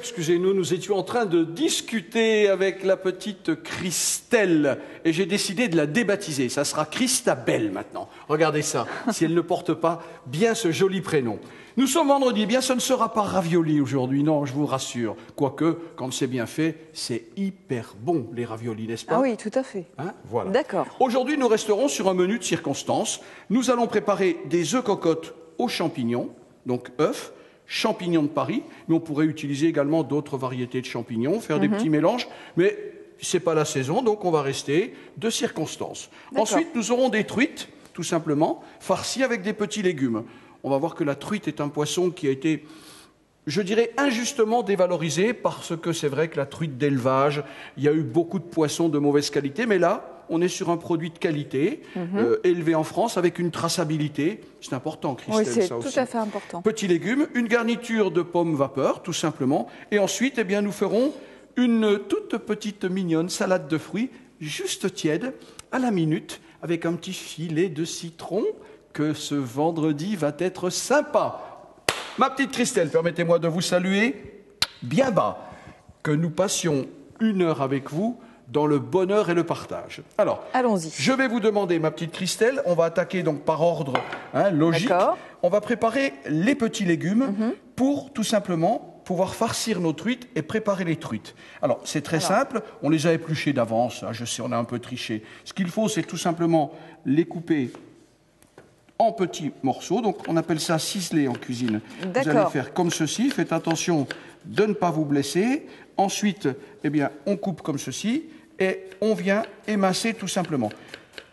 excusez-nous, nous étions en train de discuter avec la petite Christelle et j'ai décidé de la débaptiser. Ça sera Christabelle maintenant. Regardez ça, si elle ne porte pas bien ce joli prénom. Nous sommes vendredi, eh bien ce ne sera pas ravioli aujourd'hui, non, je vous rassure. Quoique, quand c'est bien fait, c'est hyper bon les raviolis, n'est-ce pas? Ah oui, tout à fait. Hein, voilà. D'accord. Aujourd'hui, nous resterons sur un menu de circonstance. Nous allons préparer des œufs cocottes aux champignons, donc œufs, champignons de Paris, mais on pourrait utiliser également d'autres variétés de champignons, faire des petits mélanges, mais ce n'est pas la saison, donc on va rester de circonstance. Ensuite, nous aurons des truites, tout simplement, farcies avec des petits légumes. On va voir que la truite est un poisson qui a été, je dirais, injustement dévalorisé, parce que c'est vrai que la truite d'élevage, il y a eu beaucoup de poissons de mauvaise qualité, mais là, on est sur un produit de qualité, élevé en France, avec une traçabilité. C'est important, Christelle, Oui, c'est ça aussi. tout à fait important. Petits légumes, une garniture de pommes vapeur, tout simplement. Et ensuite, eh bien, nous ferons une toute petite mignonne salade de fruits, juste tiède, à la minute, avec un petit filet de citron, que ce vendredi va être sympa. Ma petite Christelle, permettez-moi de vous saluer bien bas. Que nous passions 1 heure avec vous dans le bonheur et le partage. Alors, allons-y. Je vais vous demander, ma petite Christelle, on va attaquer donc par ordre logique. On va préparer les petits légumes pour tout simplement pouvoir farcir nos truites et préparer les truites. Alors, c'est très simple, on les a épluchées d'avance, je sais, on a un peu triché. Ce qu'il faut, c'est tout simplement les couper en petits morceaux, donc on appelle ça ciseler en cuisine. Vous allez faire comme ceci, faites attention de ne pas vous blesser. Ensuite, eh bien, on coupe comme ceci et on vient émincer tout simplement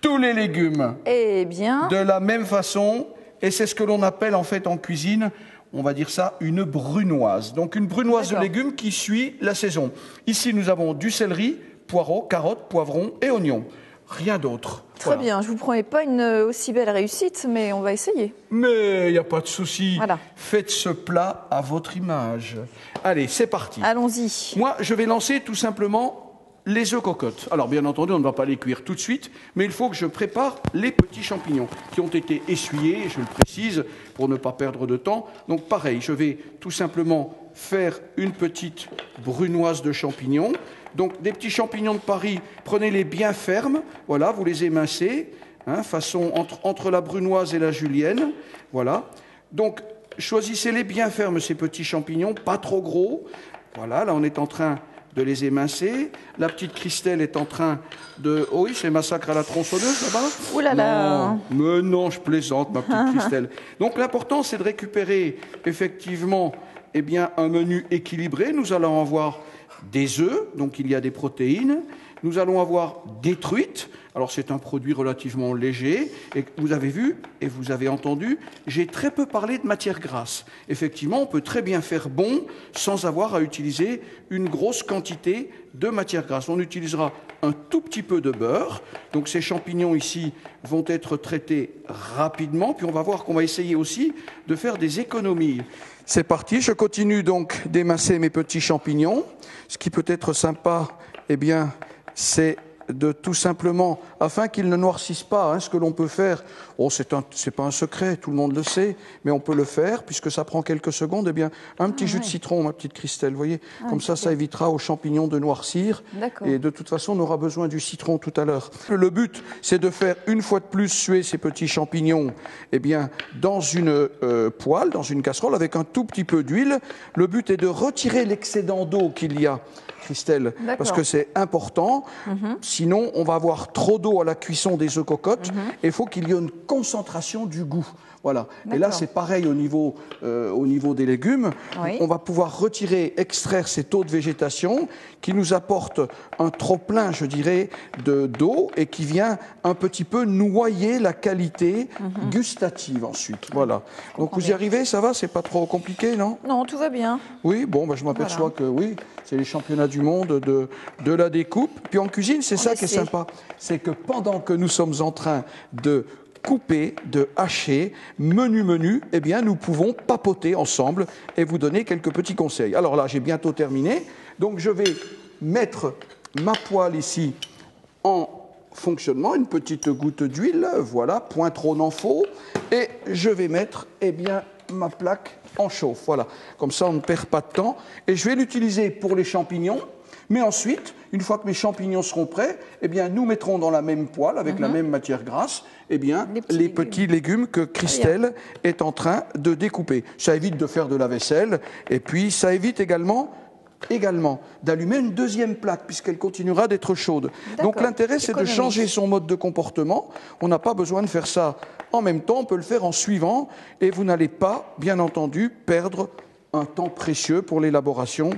tous les légumes de la même façon, et c'est ce que l'on appelle en fait en cuisine, on va dire ça, une brunoise. Donc une brunoise de légumes qui suit la saison. Ici, nous avons du céleri, poireaux, carottes, poivrons et oignons. Rien d'autre. Très bien, je ne vous promets pas une aussi belle réussite, mais on va essayer. Mais il n'y a pas de souci. Voilà. Faites ce plat à votre image. Allez, c'est parti. Allons-y. Moi, je vais lancer tout simplement les œufs cocottes. Alors, bien entendu, on ne va pas les cuire tout de suite, mais il faut que je prépare les petits champignons qui ont été essuyés, je le précise, pour ne pas perdre de temps. Donc, pareil, je vais tout simplement faire une petite brunoise de champignons. Donc, des petits champignons de Paris, prenez-les bien fermes, voilà, vous les émincez, façon entre la brunoise et la julienne, voilà. Donc, choisissez-les bien fermes, ces petits champignons, pas trop gros. Voilà, là, on est en train de les émincer. La petite Christelle est en train de... Oh oui, c'est massacre à la tronçonneuse, là-bas. Ouh là là. Non, mais non, je plaisante, ma petite Christelle. Donc, l'important, c'est de récupérer, effectivement, eh bien, un menu équilibré. Nous allons avoir des œufs, donc il y a des protéines. Nous allons avoir des truites. Alors c'est un produit relativement léger. Et vous avez vu et vous avez entendu, j'ai très peu parlé de matière grasse. Effectivement, on peut très bien faire bon sans avoir à utiliser une grosse quantité de matière grasse. On utilisera un tout petit peu de beurre. Donc ces champignons ici vont être traités rapidement. Puis on va voir qu'on va essayer aussi de faire des économies. C'est parti, je continue donc d'émincer mes petits champignons. Ce qui peut être sympa, eh bien, c'est de tout simplement, afin qu'ils ne noircissent pas, ce que l'on peut faire, c'est pas un secret, tout le monde le sait, mais on peut le faire, puisque ça prend quelques secondes, eh bien, un petit jus de citron, ma petite Christelle, vous voyez, comme ça évitera aux champignons de noircir, et de toute façon, on aura besoin du citron tout à l'heure. Le but, c'est de faire une fois de plus suer ces petits champignons, eh bien, dans une poêle, dans une casserole, avec un tout petit peu d'huile. Le but est de retirer l'excédent d'eau qu'il y a, Christelle, parce que c'est important. Sinon, on va avoir trop d'eau à la cuisson des œufs cocottes et il faut qu'il y ait une concentration du goût. Voilà. Et là, c'est pareil au niveau des légumes. On va pouvoir extraire cette eau de végétation qui nous apporte un trop-plein, je dirais, d'eau et qui vient un petit peu noyer la qualité gustative ensuite. Voilà. Donc, vous y arrivez, ça va? C'est pas trop compliqué, non? Non, tout va bien. Oui, bon, je m'aperçois que oui, c'est les championnats du monde de la découpe. Puis en cuisine, c'est ça qui est sympa. C'est que pendant que nous sommes en train de couper, de hacher, menu, eh bien, nous pouvons papoter ensemble et vous donner quelques petits conseils. Alors là, j'ai bientôt terminé. Donc, je vais mettre ma poêle ici en fonctionnement, une petite goutte d'huile, voilà, point trop n'en faut. Et je vais mettre, eh bien, ma plaque en chauffe. Voilà, comme ça on ne perd pas de temps. Et je vais l'utiliser pour les champignons. Mais ensuite, une fois que mes champignons seront prêts, eh bien, nous mettrons dans la même poêle, avec la même matière grasse, eh bien, les petits légumes que Christelle est en train de découper. Ça évite de faire de la vaisselle, et puis ça évite également d'allumer une deuxième plaque, puisqu'elle continuera d'être chaude. Donc l'intérêt, c'est de changer son mode de comportement. On n'a pas besoin de faire ça en même temps, on peut le faire en suivant, et vous n'allez pas, bien entendu, perdre un temps précieux pour l'élaboration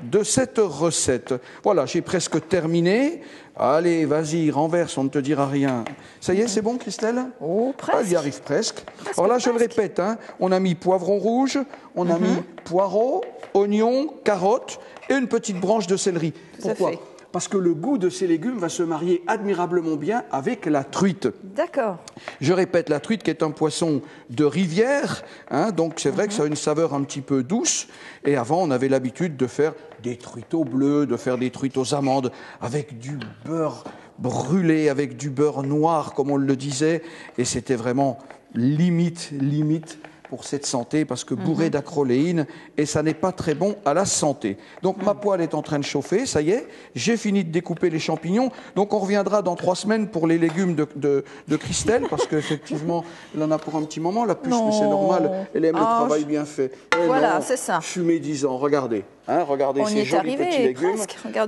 de cette recette. Voilà, j'ai presque terminé. Allez, vas-y, renverse, on ne te dira rien. Ça y est, c'est bon, Christelle? Oh, presque. Elle y arrive presque. Alors là, je le répète, hein, on a mis poivron rouge, on a mis poireaux, oignons, carottes et une petite branche de céleri. Pourquoi? Parce que le goût de ces légumes va se marier admirablement bien avec la truite. D'accord. Je répète, la truite qui est un poisson de rivière, hein, donc c'est vrai que ça a une saveur un petit peu douce. Et avant, on avait l'habitude de faire des truites bleus, de faire des truites aux amandes, avec du beurre brûlé, avec du beurre noir, comme on le disait. Et c'était vraiment limite pour cette santé, parce que bourré d'acroléine, et ça n'est pas très bon à la santé. Donc ma poêle est en train de chauffer, ça y est, j'ai fini de découper les champignons, donc on reviendra dans 3 semaines pour les légumes de Christelle, parce qu'effectivement, elle en a pour un petit moment, la puce, mais c'est normal, elle aime le travail bien fait. Et voilà, c'est ça. Je suis médisant, regardez, hein, regardez ces jolis petits légumes,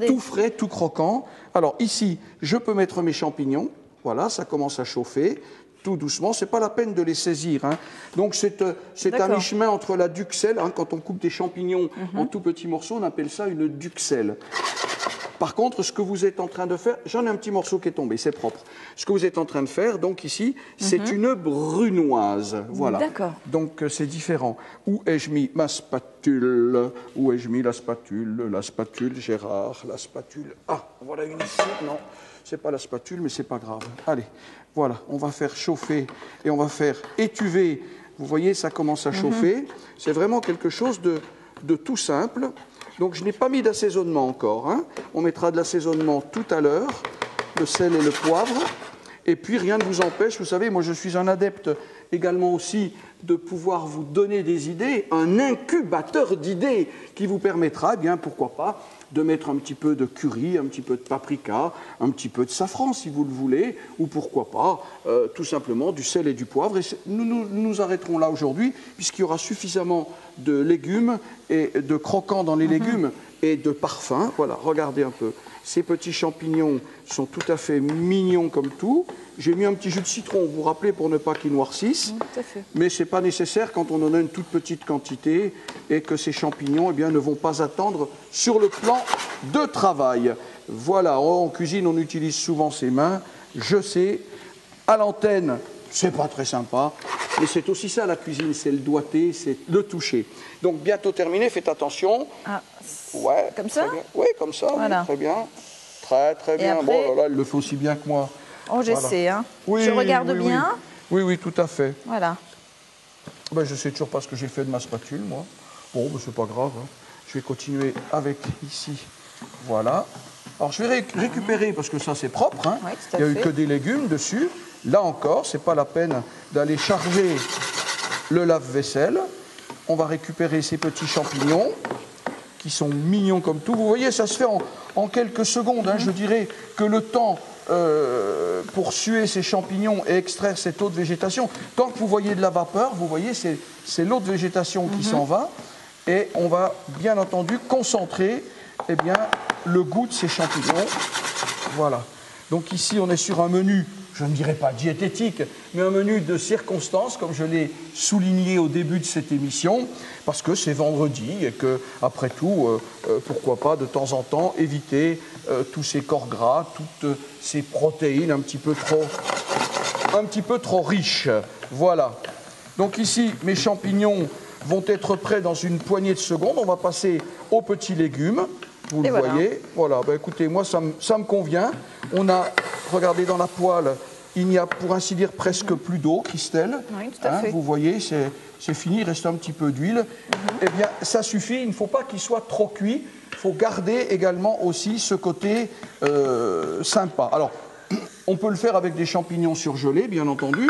tout frais, tout croquant. Alors ici, je peux mettre mes champignons, voilà, ça commence à chauffer, tout doucement, c'est pas la peine de les saisir. Hein. Donc c'est un mi-chemin entre la duxelle, hein, quand on coupe des champignons en tout petits morceaux, on appelle ça une duxelle. Par contre, ce que vous êtes en train de faire, j'en ai un petit morceau qui est tombé, c'est propre. Ce que vous êtes en train de faire, donc ici, c'est une brunoise. Voilà. Donc c'est différent. Où ai-je mis ma spatule? Où ai-je mis la spatule? La spatule, Gérard, la spatule. Ah, voilà une ici, non. C'est pas la spatule, mais c'est pas grave. Allez, voilà, on va faire chauffer et on va faire étuver. Vous voyez, ça commence à chauffer. C'est vraiment quelque chose de tout simple. Donc, je n'ai pas mis d'assaisonnement encore. Hein. On mettra de l'assaisonnement tout à l'heure, le sel et le poivre. Et puis, rien ne vous empêche, vous savez, moi, je suis un adepte également aussi de pouvoir vous donner des idées, un incubateur d'idées qui vous permettra, eh bien, pourquoi pas, de mettre un petit peu de curry, un petit peu de paprika, un petit peu de safran si vous le voulez, ou pourquoi pas, tout simplement du sel et du poivre. Et nous nous arrêterons là aujourd'hui, puisqu'il y aura suffisamment de légumes et de croquants dans les légumes et de parfums. Voilà, regardez un peu. Ces petits champignons sont tout à fait mignons comme tout. J'ai mis un petit jus de citron, vous vous rappelez, pour ne pas qu'ils noircissent. Tout à fait. Mais ce n'est pas nécessaire quand on en a une toute petite quantité et que ces champignons ne vont pas attendre sur le plan de travail. Voilà, en cuisine, on utilise souvent ses mains. Je sais, à l'antenne, c'est pas très sympa, mais c'est aussi ça la cuisine, c'est le doigté, c'est le toucher. Donc bientôt terminé, faites attention. Ah, ouais, comme ça? Oui, comme ça, voilà. Oui, très bien. Très bien. Après... Bon, là, il le fait aussi bien que moi. Oh, j'essaie, hein. Oui, je regarde bien. Oui, tout à fait. Voilà. Ben, je ne sais toujours pas ce que j'ai fait de ma spatule, moi. Bon, ben, c'est pas grave. Hein. Je vais continuer avec ici. Voilà. Alors, je vais récupérer, parce que ça, c'est propre. Hein. Oui, il n'y a eu que des légumes dessus. Là encore, ce n'est pas la peine d'aller charger le lave-vaisselle. On va récupérer ces petits champignons qui sont mignons comme tout. Vous voyez, ça se fait en quelques secondes. Hein. Je dirais que le temps pour suer ces champignons et extraire cette eau de végétation, tant que vous voyez de la vapeur, vous voyez, c'est l'eau de végétation qui s'en va. Et on va, bien entendu, concentrer le goût de ces champignons. Voilà. Donc ici, on est sur un menu, je ne dirais pas diététique, mais un menu de circonstance, comme je l'ai souligné au début de cette émission, parce que c'est vendredi et que, après tout, pourquoi pas, de temps en temps, éviter tous ces corps gras, toutes ces protéines un petit peu trop riches. Voilà. Donc ici, mes champignons vont être prêts dans une poignée de secondes. On va passer aux petits légumes. Vous le voyez. Voilà. Ben, écoutez, moi, ça me convient. On a, regardez dans la poêle, il n'y a pour ainsi dire presque plus d'eau, Christelle. Oui, tout à fait. Vous voyez, c'est fini, il reste un petit peu d'huile. Eh bien, ça suffit. Il ne faut pas qu'il soit trop cuit. Il faut garder également aussi ce côté sympa. Alors, on peut le faire avec des champignons surgelés, bien entendu.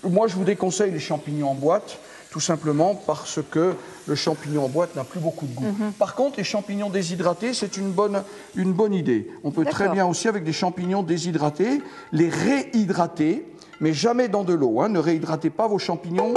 Moi, je vous déconseille les champignons en boîte. tout simplement parce que le champignon en boîte n'a plus beaucoup de goût. Par contre, les champignons déshydratés, c'est une bonne idée. On peut très bien aussi, avec des champignons déshydratés, les réhydrater, mais jamais dans de l'eau. Hein. Ne réhydratez pas vos champignons.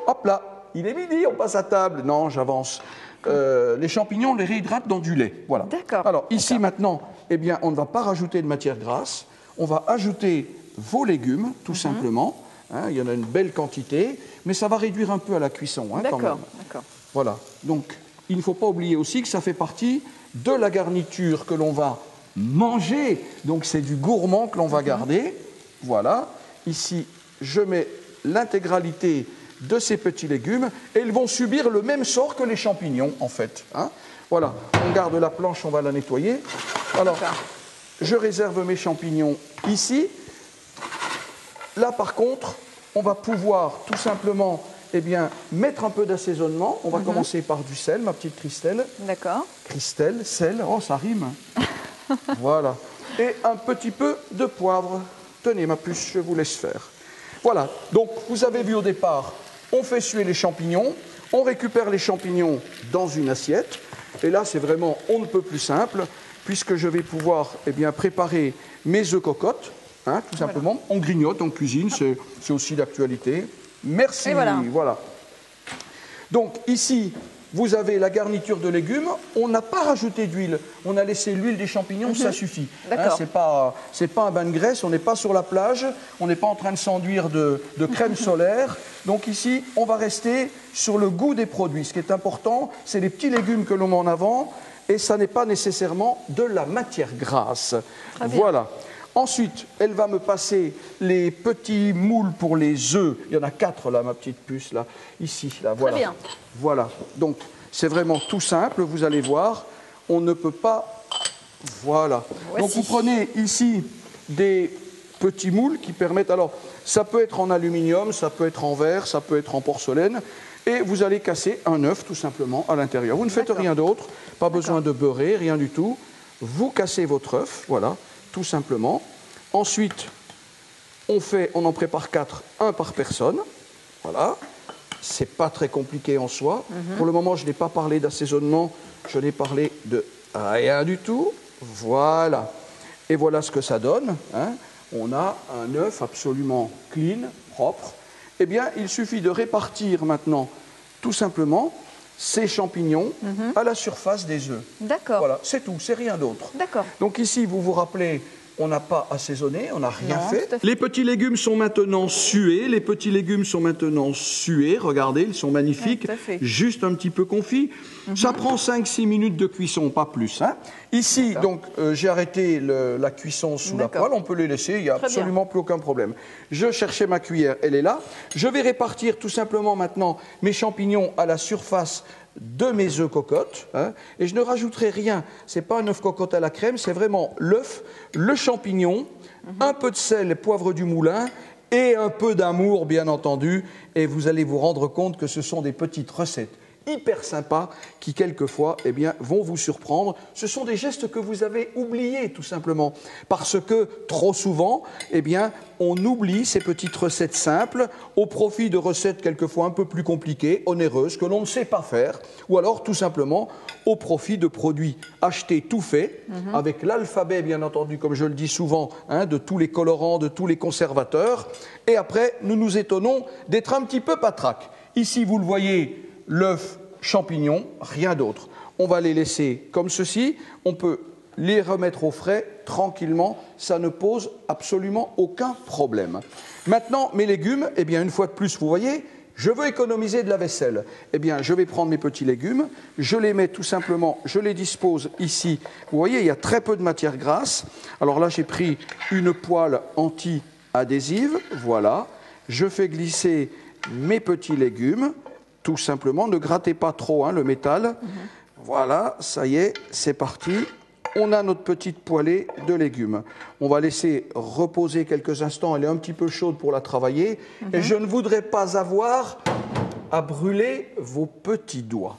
Hop là, il est midi, on passe à table. Non, j'avance. Les champignons, on les réhydrate dans du lait. Voilà. D'accord. Alors ici maintenant, eh bien, on ne va pas rajouter de matière grasse. On va ajouter vos légumes, tout simplement. Hein, il y en a une belle quantité, mais ça va réduire un peu à la cuisson. Hein, quand même. D'accord. Voilà. Donc, il ne faut pas oublier aussi que ça fait partie de la garniture que l'on va manger. Donc, c'est du gourmand que l'on va garder. Voilà. Ici, je mets l'intégralité de ces petits légumes et ils vont subir le même sort que les champignons, en fait. Hein. Voilà. On garde la planche, on va la nettoyer. Alors, je réserve mes champignons ici. Là, par contre, on va pouvoir tout simplement mettre un peu d'assaisonnement. On va commencer par du sel, ma petite Christelle. D'accord. Christelle, sel, oh, ça rime. Voilà. Et un petit peu de poivre. Tenez, ma puce, je vous laisse faire. Voilà. Donc, vous avez vu au départ, on fait suer les champignons. On récupère les champignons dans une assiette. Et là, c'est vraiment on ne peut plus simple, puisque je vais pouvoir préparer mes œufs cocottes. Hein, tout simplement, on grignote, on cuisine, c'est aussi d'actualité. Merci. Voilà. Donc ici, vous avez la garniture de légumes. On n'a pas rajouté d'huile. On a laissé l'huile des champignons, ça suffit. Hein, c'est pas un bain de graisse. On n'est pas sur la plage. On n'est pas en train de s'enduire de crème solaire. Donc ici, on va rester sur le goût des produits. Ce qui est important, c'est les petits légumes que l'on met en avant, et ça n'est pas nécessairement de la matière grasse. Voilà. Ensuite, elle va me passer les petits moules pour les œufs. Il y en a 4 là, ma petite puce, là, ici, là, voilà. Très bien. Voilà. Donc, c'est vraiment tout simple, vous allez voir. On ne peut pas... Voilà. Voici. Donc, vous prenez ici des petits moules qui permettent... Alors, ça peut être en aluminium, ça peut être en verre, ça peut être en porcelaine. Et vous allez casser un œuf, tout simplement, à l'intérieur. Vous ne faites rien d'autre, pas besoin de beurrer, rien du tout. Vous cassez votre œuf, voilà, tout simplement. Ensuite, on en prépare 4, un par personne. Voilà. C'est pas très compliqué en soi. Pour le moment, je n'ai pas parlé d'assaisonnement, je n'ai parlé de rien du tout. Voilà. Et voilà ce que ça donne. Hein. On a un œuf absolument clean, propre. Eh bien, il suffit de répartir maintenant, tout simplement, ces champignons à la surface des œufs. D'accord. Voilà, c'est tout, c'est rien d'autre. D'accord. Donc ici, vous vous rappelez, on n'a pas assaisonné, on n'a rien fait. Tout à fait. Les petits légumes sont maintenant sués. Regardez, ils sont magnifiques. Oui, tout à fait. Juste un petit peu confits. Ça prend 5-6 minutes de cuisson, pas plus. Hein. Ici, donc, j'ai arrêté la cuisson sous la poêle. On peut les laisser, il n'y a absolument plus aucun problème. Je cherchais ma cuillère, elle est là. Je vais répartir tout simplement maintenant mes champignons à la surface de mes œufs cocottes, hein, et je ne rajouterai rien. Ce n'est pas un œuf cocotte à la crème, c'est vraiment l'œuf, le champignon, un peu de sel, poivre du moulin et un peu d'amour, bien entendu. Et vous allez vous rendre compte que ce sont des petites recettes hyper sympas qui, quelquefois, vont vous surprendre. Ce sont des gestes que vous avez oubliés, tout simplement, parce que, trop souvent, on oublie ces petites recettes simples au profit de recettes quelquefois un peu plus compliquées, onéreuses, que l'on ne sait pas faire, ou alors, tout simplement, au profit de produits achetés tout faits, avec l'alphabet, bien entendu, comme je le dis souvent, hein, de tous les colorants, de tous les conservateurs, et après, nous nous étonnons d'être un petit peu patraques. Ici, vous le voyez, l'œuf, champignon, rien d'autre. On va les laisser comme ceci. On peut les remettre au frais tranquillement. Ça ne pose absolument aucun problème. Maintenant, mes légumes, une fois de plus, vous voyez, je veux économiser de la vaisselle. Je vais prendre mes petits légumes, je les mets tout simplement, je les dispose ici. Vous voyez, il y a très peu de matière grasse. Alors là, j'ai pris une poêle anti-adhésive. Voilà. Je fais glisser mes petits légumes. Tout simplement, ne grattez pas trop le métal. Voilà, ça y est, c'est parti. On a notre petite poêlée de légumes. On va laisser reposer quelques instants. Elle est un petit peu chaude pour la travailler. Et je ne voudrais pas avoir à brûler vos petits doigts.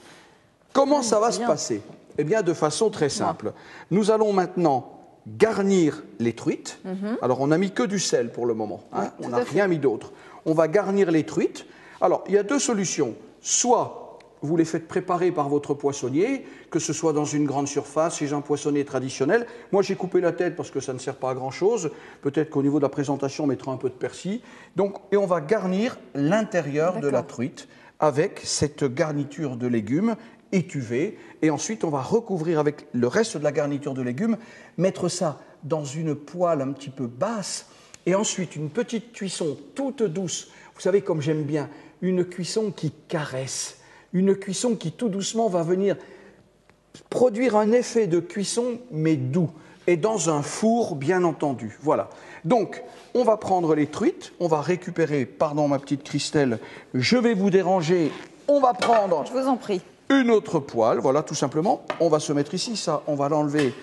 Comment ça va se passer? De façon très simple. Nous allons maintenant garnir les truites. Alors, on n'a mis que du sel pour le moment. Hein. On n'a rien mis d'autre. On va garnir les truites Alors, il y a deux solutions. Soit vous les faites préparer par votre poissonnier, que ce soit dans une grande surface, chez un poissonnier traditionnel. Moi, j'ai coupé la tête parce que ça ne sert pas à grand-chose. Peut-être qu'au niveau de la présentation, on mettra un peu de persil. Donc, et on va garnir l'intérieur de la truite avec cette garniture de légumes étuvée. Et ensuite, on va recouvrir avec le reste de la garniture de légumes, mettre ça dans une poêle un petit peu basse. Et ensuite, une petite cuisson toute douce. Vous savez, comme j'aime bien, une cuisson qui caresse. Une cuisson qui tout doucement va venir produire un effet de cuisson, mais doux, et dans un four, bien entendu. Voilà. Donc, on va prendre les truites, on va récupérer, pardon ma petite Christelle, je vais vous déranger, on va prendre... Je vous en prie. Une autre poêle, voilà, tout simplement. On va se mettre ici, ça, on va l'enlever.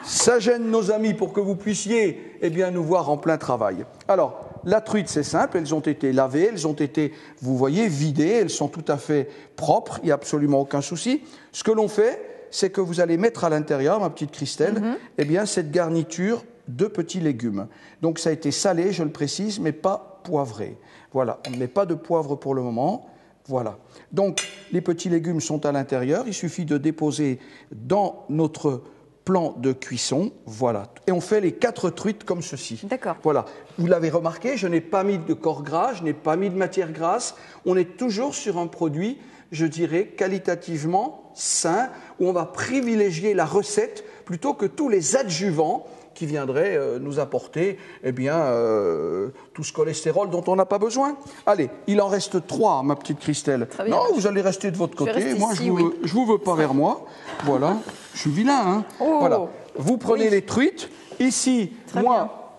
Ça gêne nos amis pour que vous puissiez, eh bien, nous voir en plein travail. Alors, la truite, c'est simple, elles ont été lavées, elles ont été, vous voyez, vidées, elles sont tout à fait propres, il n'y a absolument aucun souci. Ce que l'on fait, c'est que vous allez mettre à l'intérieur, ma petite Christelle, eh bien, cette garniture de petits légumes. Donc, ça a été salé, je le précise, mais pas poivré. Voilà, on ne met pas de poivre pour le moment. Voilà. Donc, les petits légumes sont à l'intérieur, il suffit de déposer dans notre plan de cuisson, voilà. Et on fait les 4 truites comme ceci. D'accord. Voilà. Vous l'avez remarqué, je n'ai pas mis de corps gras, je n'ai pas mis de matière grasse. On est toujours sur un produit, je dirais, qualitativement sain, où on va privilégier la recette plutôt que tous les adjuvants qui viendraient nous apporter tout ce cholestérol dont on n'a pas besoin. Allez, il en reste 3, ma petite Christelle. Non, vous allez rester de votre côté. Moi, je vous veux pas vers moi. Voilà, je suis vilain. Hein. Voilà. Vous prenez les truites. Ici,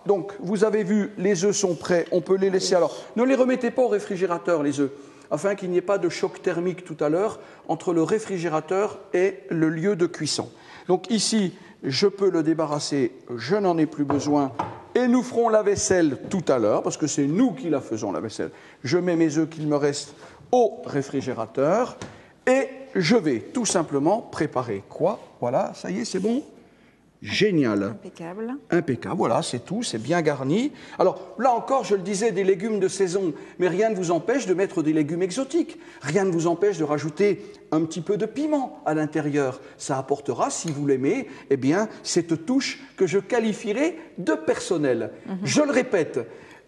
donc, vous avez vu, les œufs sont prêts. On peut les laisser. Alors, ne les remettez pas au réfrigérateur, les œufs, afin qu'il n'y ait pas de choc thermique tout à l'heure entre le réfrigérateur et le lieu de cuisson. Donc ici, je peux le débarrasser, je n'en ai plus besoin, et nous ferons la vaisselle tout à l'heure, parce que c'est nous qui la faisons, la vaisselle. Je mets mes œufs qu'il me reste au réfrigérateur, et je vais tout simplement préparer quoi? Voilà, ça y est, c'est bon? Génial. Impeccable. Impeccable, voilà, c'est tout, c'est bien garni. Alors là encore, je le disais, des légumes de saison, mais rien ne vous empêche de mettre des légumes exotiques. Rien ne vous empêche de rajouter un petit peu de piment à l'intérieur. Ça apportera, si vous l'aimez, eh bien, cette touche que je qualifierais de personnelle. Je le répète,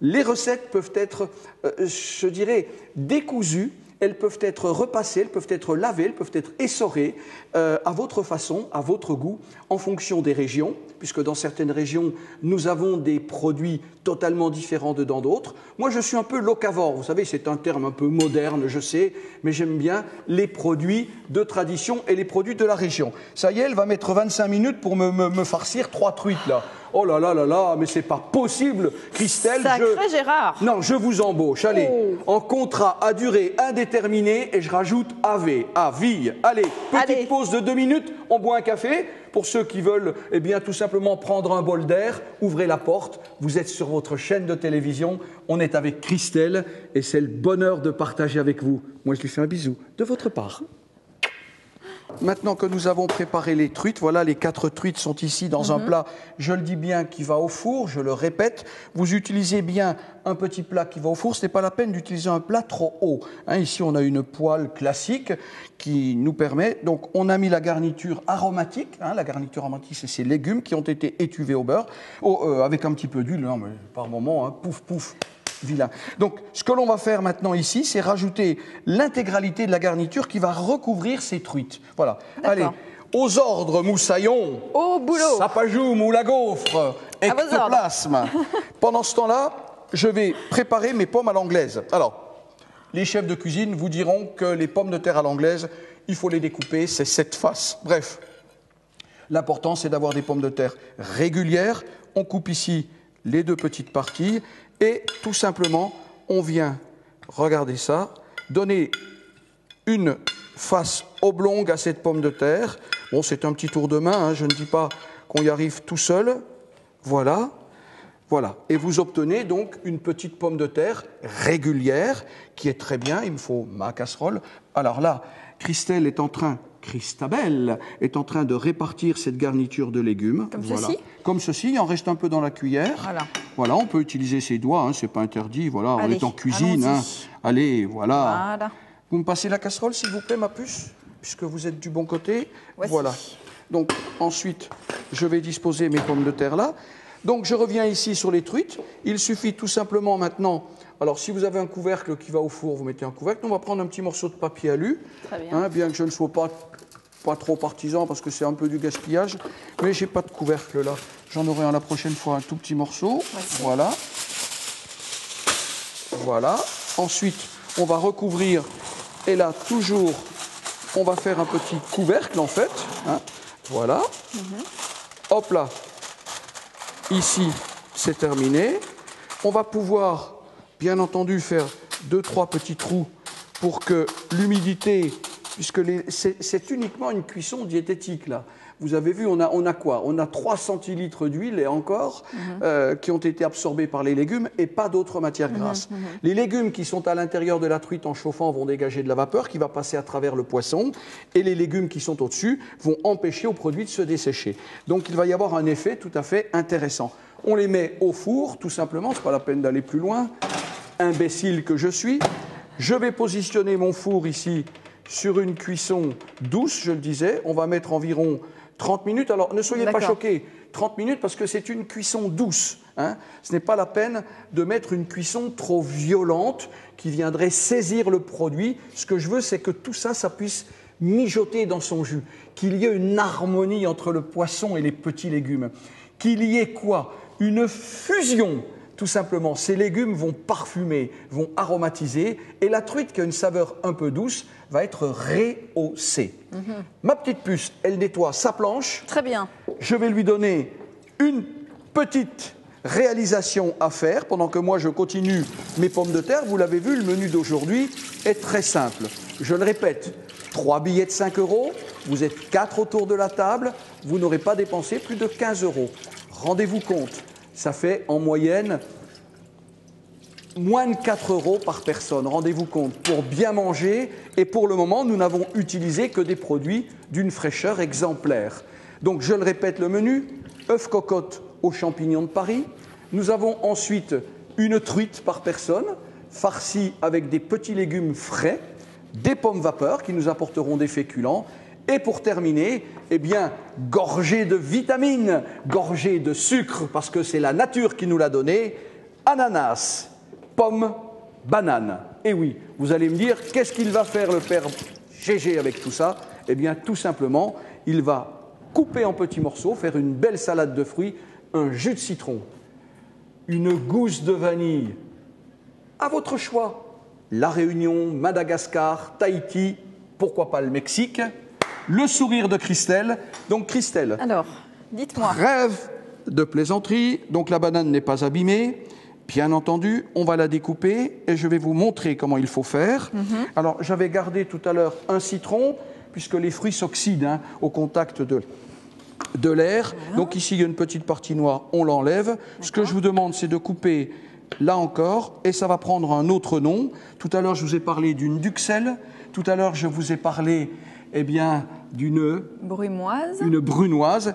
les recettes peuvent être, je dirais, décousues. Elles peuvent être repassées, elles peuvent être lavées, elles peuvent être essorées à votre façon, à votre goût, en fonction des régions, puisque dans certaines régions, nous avons des produits totalement différents de dans d'autres. Moi, je suis un peu locavore, vous savez, c'est un terme un peu moderne, je sais, mais j'aime bien les produits de tradition et les produits de la région. Ça y est, elle va mettre 25 minutes pour me farcir 3 truites, là. Oh là là là là, mais c'est pas possible, Christelle. Sacré Gérard. Non, je vous embauche. Allez, en contrat à durée indéterminée et je rajoute AV, à vie. Allez, petite pause de 2 minutes, on boit un café. Pour ceux qui veulent, eh bien, tout simplement prendre un bol d'air, ouvrez la porte. Vous êtes sur votre chaîne de télévision. On est avec Christelle et c'est le bonheur de partager avec vous. Moi, je lui fais un bisou de votre part. Maintenant que nous avons préparé les truites, voilà, les 4 truites sont ici dans un plat, je le dis bien, qui va au four, je le répète. Vous utilisez bien un petit plat qui va au four, ce n'est pas la peine d'utiliser un plat trop haut. Hein, ici, on a une poêle classique qui nous permet, donc on a mis la garniture aromatique, hein, la garniture aromatique, c'est ces légumes qui ont été étuvés au beurre, avec un petit peu d'huile, non mais par moment, hein, pouf, pouf. Vilain. Donc, ce que l'on va faire maintenant ici, c'est rajouter l'intégralité de la garniture qui va recouvrir ces truites. Voilà. Allez, aux ordres, moussaillon. Au boulot. Sapajou, moula gaufre, ectoplasme. Pendant ce temps-là, je vais préparer mes pommes à l'anglaise. Alors, les chefs de cuisine vous diront que les pommes de terre à l'anglaise, il faut les découper, c'est 7 faces. Bref, l'important, c'est d'avoir des pommes de terre régulières. On coupe ici les 2 petites parties. Et tout simplement, on vient, regardez ça, donner une face oblongue à cette pomme de terre. Bon, c'est un petit tour de main, hein, je ne dis pas qu'on y arrive tout seul. Voilà, voilà. Et vous obtenez donc une petite pomme de terre régulière, qui est très bien, il me faut ma casserole. Alors là, Christabel est en train de répartir cette garniture de légumes. Comme ceci ? Comme ceci, il en reste un peu dans la cuillère. Voilà. Voilà, on peut utiliser ses doigts, hein, c'est pas interdit. Voilà, Allez, on est en cuisine. Hein. Allez, voilà. Vous me passez la casserole, s'il vous plaît, ma puce, puisque vous êtes du bon côté. Voici. Voilà. Donc, ensuite, je vais disposer mes pommes de terre là. Donc, je reviens ici sur les truites. Il suffit tout simplement maintenant... Alors, si vous avez un couvercle qui va au four, vous mettez un couvercle. On va prendre un petit morceau de papier alu. Très bien. Hein, bien que je ne sois pas trop partisan, parce que c'est un peu du gaspillage. Mais je n'ai pas de couvercle là. J'en aurai la prochaine fois un tout petit morceau. Voici. Voilà. Voilà. Ensuite, on va recouvrir. Et là, toujours, on va faire un petit couvercle, en fait. Hein. Voilà. Hop là. Ici, c'est terminé. On va pouvoir, bien entendu, faire 2-3 petits trous pour que l'humidité, puisque c'est uniquement une cuisson diététique, là. Vous avez vu, on a quoi? On a 3 centilitres d'huile, et encore, qui ont été absorbés par les légumes, et pas d'autres matières grasses. Les légumes qui sont à l'intérieur de la truite en chauffant vont dégager de la vapeur qui va passer à travers le poisson, et les légumes qui sont au-dessus vont empêcher au produit de se dessécher. Donc il va y avoir un effet tout à fait intéressant. On les met au four, tout simplement, c'est pas la peine d'aller plus loin. Imbécile que je suis, je vais positionner mon four ici sur une cuisson douce, je le disais. On va mettre environ 30 minutes. Alors, ne soyez pas choqués, 30 minutes parce que c'est une cuisson douce. Hein. Ce n'est pas la peine de mettre une cuisson trop violente qui viendrait saisir le produit. Ce que je veux, c'est que tout ça, ça puisse mijoter dans son jus, qu'il y ait une harmonie entre le poisson et les petits légumes, qu'il y ait quoi? Une fusion. Tout simplement, ces légumes vont parfumer, vont aromatiser, et la truite qui a une saveur un peu douce va être rehaussée. Ma petite puce, elle nettoie sa planche. Très bien. Je vais lui donner une petite réalisation à faire pendant que moi je continue mes pommes de terre. Vous l'avez vu, le menu d'aujourd'hui est très simple. Je le répète, 3 billets de 5 €, vous êtes 4 autour de la table, vous n'aurez pas dépensé plus de 15 €. Rendez-vous compte. Ça fait en moyenne moins de 4 € par personne, rendez-vous compte, pour bien manger. Et pour le moment, nous n'avons utilisé que des produits d'une fraîcheur exemplaire. Donc, je le répète, le menu, œufs cocottes aux champignons de Paris. Nous avons ensuite une truite par personne, farcie avec des petits légumes frais, des pommes vapeur qui nous apporteront des féculents. Et pour terminer, eh bien, gorgé de vitamines, gorgé de sucre, parce que c'est la nature qui nous l'a donné, ananas, pommes, bananes. Et oui, vous allez me dire, qu'est-ce qu'il va faire le père Gégé avec tout ça? Eh bien, tout simplement, il va couper en petits morceaux, faire une belle salade de fruits, un jus de citron, une gousse de vanille, à votre choix. La Réunion, Madagascar, Tahiti, pourquoi pas le Mexique? Le sourire de Christelle. Donc Christelle, alors, dites-moi. Rêve de plaisanterie. Donc la banane n'est pas abîmée. Bien entendu, on va la découper et je vais vous montrer comment il faut faire. Alors j'avais gardé tout à l'heure un citron, puisque les fruits s'oxydent au contact de l'air. Donc ici, il y a une petite partie noire, on l'enlève. Ce que je vous demande, c'est de couper là encore, et ça va prendre un autre nom. Tout à l'heure, je vous ai parlé d'une duxelle. Tout à l'heure, je vous ai parlé d'une brunoise. Une brunoise.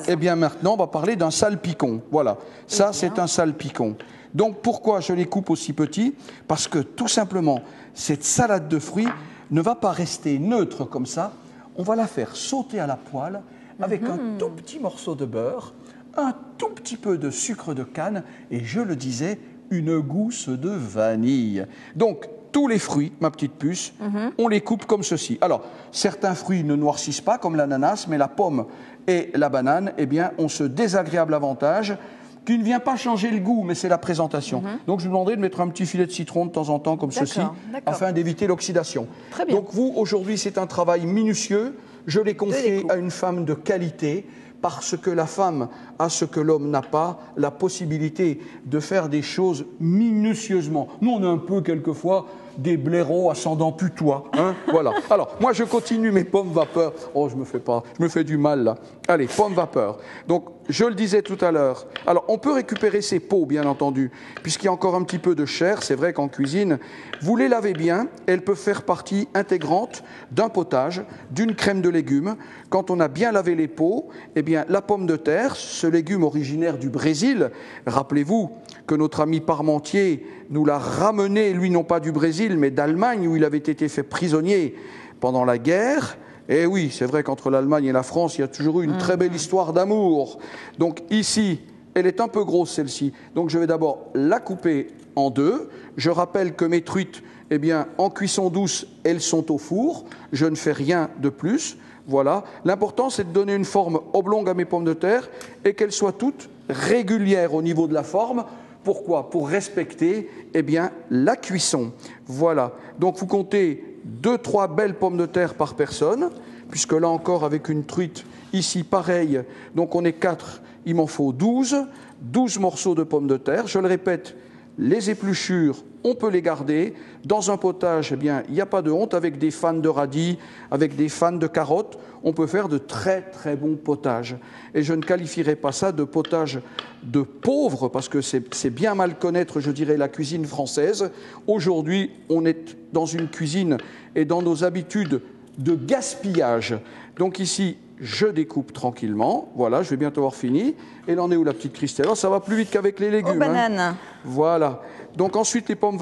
Eh bien, maintenant, on va parler d'un salpicon. Voilà, ça, c'est un salpicon. Donc, pourquoi je les coupe aussi petits? Parce que, tout simplement, cette salade de fruits ne va pas rester neutre comme ça. On va la faire sauter à la poêle avec un tout petit morceau de beurre, un tout petit peu de sucre de canne et, je le disais, une gousse de vanille. Donc, tous les fruits, ma petite puce, on les coupe comme ceci. Alors, certains fruits ne noircissent pas, comme l'ananas, mais la pomme et la banane, eh bien, ont ce désagréable avantage qui ne vient pas changer le goût, mais c'est la présentation. Donc, je vous demanderai de mettre un petit filet de citron de temps en temps, comme ceci, afin d'éviter l'oxydation. Très bien. Donc, vous, aujourd'hui, c'est un travail minutieux. Je l'ai confié à une femme de qualité, parce que la femme a ce que l'homme n'a pas, la possibilité de faire des choses minutieusement. Nous, on est un peu, quelquefois, des blaireaux ascendant putois. Hein, voilà. Alors, moi, je continue mes pommes vapeur. Oh, je me fais du mal, là. Allez, pommes vapeur. Donc, je le disais tout à l'heure. Alors, on peut récupérer ces peaux, bien entendu, puisqu'il y a encore un petit peu de chair. C'est vrai qu'en cuisine, vous les lavez bien. Elles peuvent faire partie intégrante d'un potage, d'une crème de légumes. Quand on a bien lavé les peaux, eh bien, la pomme de terre, ce légume originaire du Brésil, rappelez-vous que notre ami Parmentier nous l'a ramené, lui, non pas du Brésil, mais d'Allemagne, où il avait été fait prisonnier pendant la guerre. Et oui, c'est vrai qu'entre l'Allemagne et la France, il y a toujours eu une très belle histoire d'amour. Donc ici, elle est un peu grosse celle-ci. Donc je vais d'abord la couper en deux. Je rappelle que mes truites, eh bien, en cuisson douce, elles sont au four. Je ne fais rien de plus. Voilà. L'important, c'est de donner une forme oblongue à mes pommes de terre et qu'elles soient toutes régulières au niveau de la forme. Pourquoi ? Pour respecter, eh bien, la cuisson. Voilà. Donc vous comptez 2-3 belles pommes de terre par personne, puisque là encore, avec une truite, ici, pareil, donc on est 4, il m'en faut 12 morceaux de pommes de terre. Je le répète, les épluchures, on peut les garder. Dans un potage, eh bien, il n'y a pas de honte. Avec des fans de radis, avec des fans de carottes, on peut faire de très, très bons potages. Et je ne qualifierais pas ça de potage de pauvre, parce que c'est bien mal connaître, je dirais, la cuisine française. Aujourd'hui, on est dans une cuisine et dans nos habitudes de gaspillage. Donc ici, je découpe tranquillement. Voilà, je vais bientôt avoir fini. Et là, on est où, la petite Christelle ? Alors, ça va plus vite qu'avec les légumes. Aux bananes. Hein. Voilà. Donc ensuite, les pommes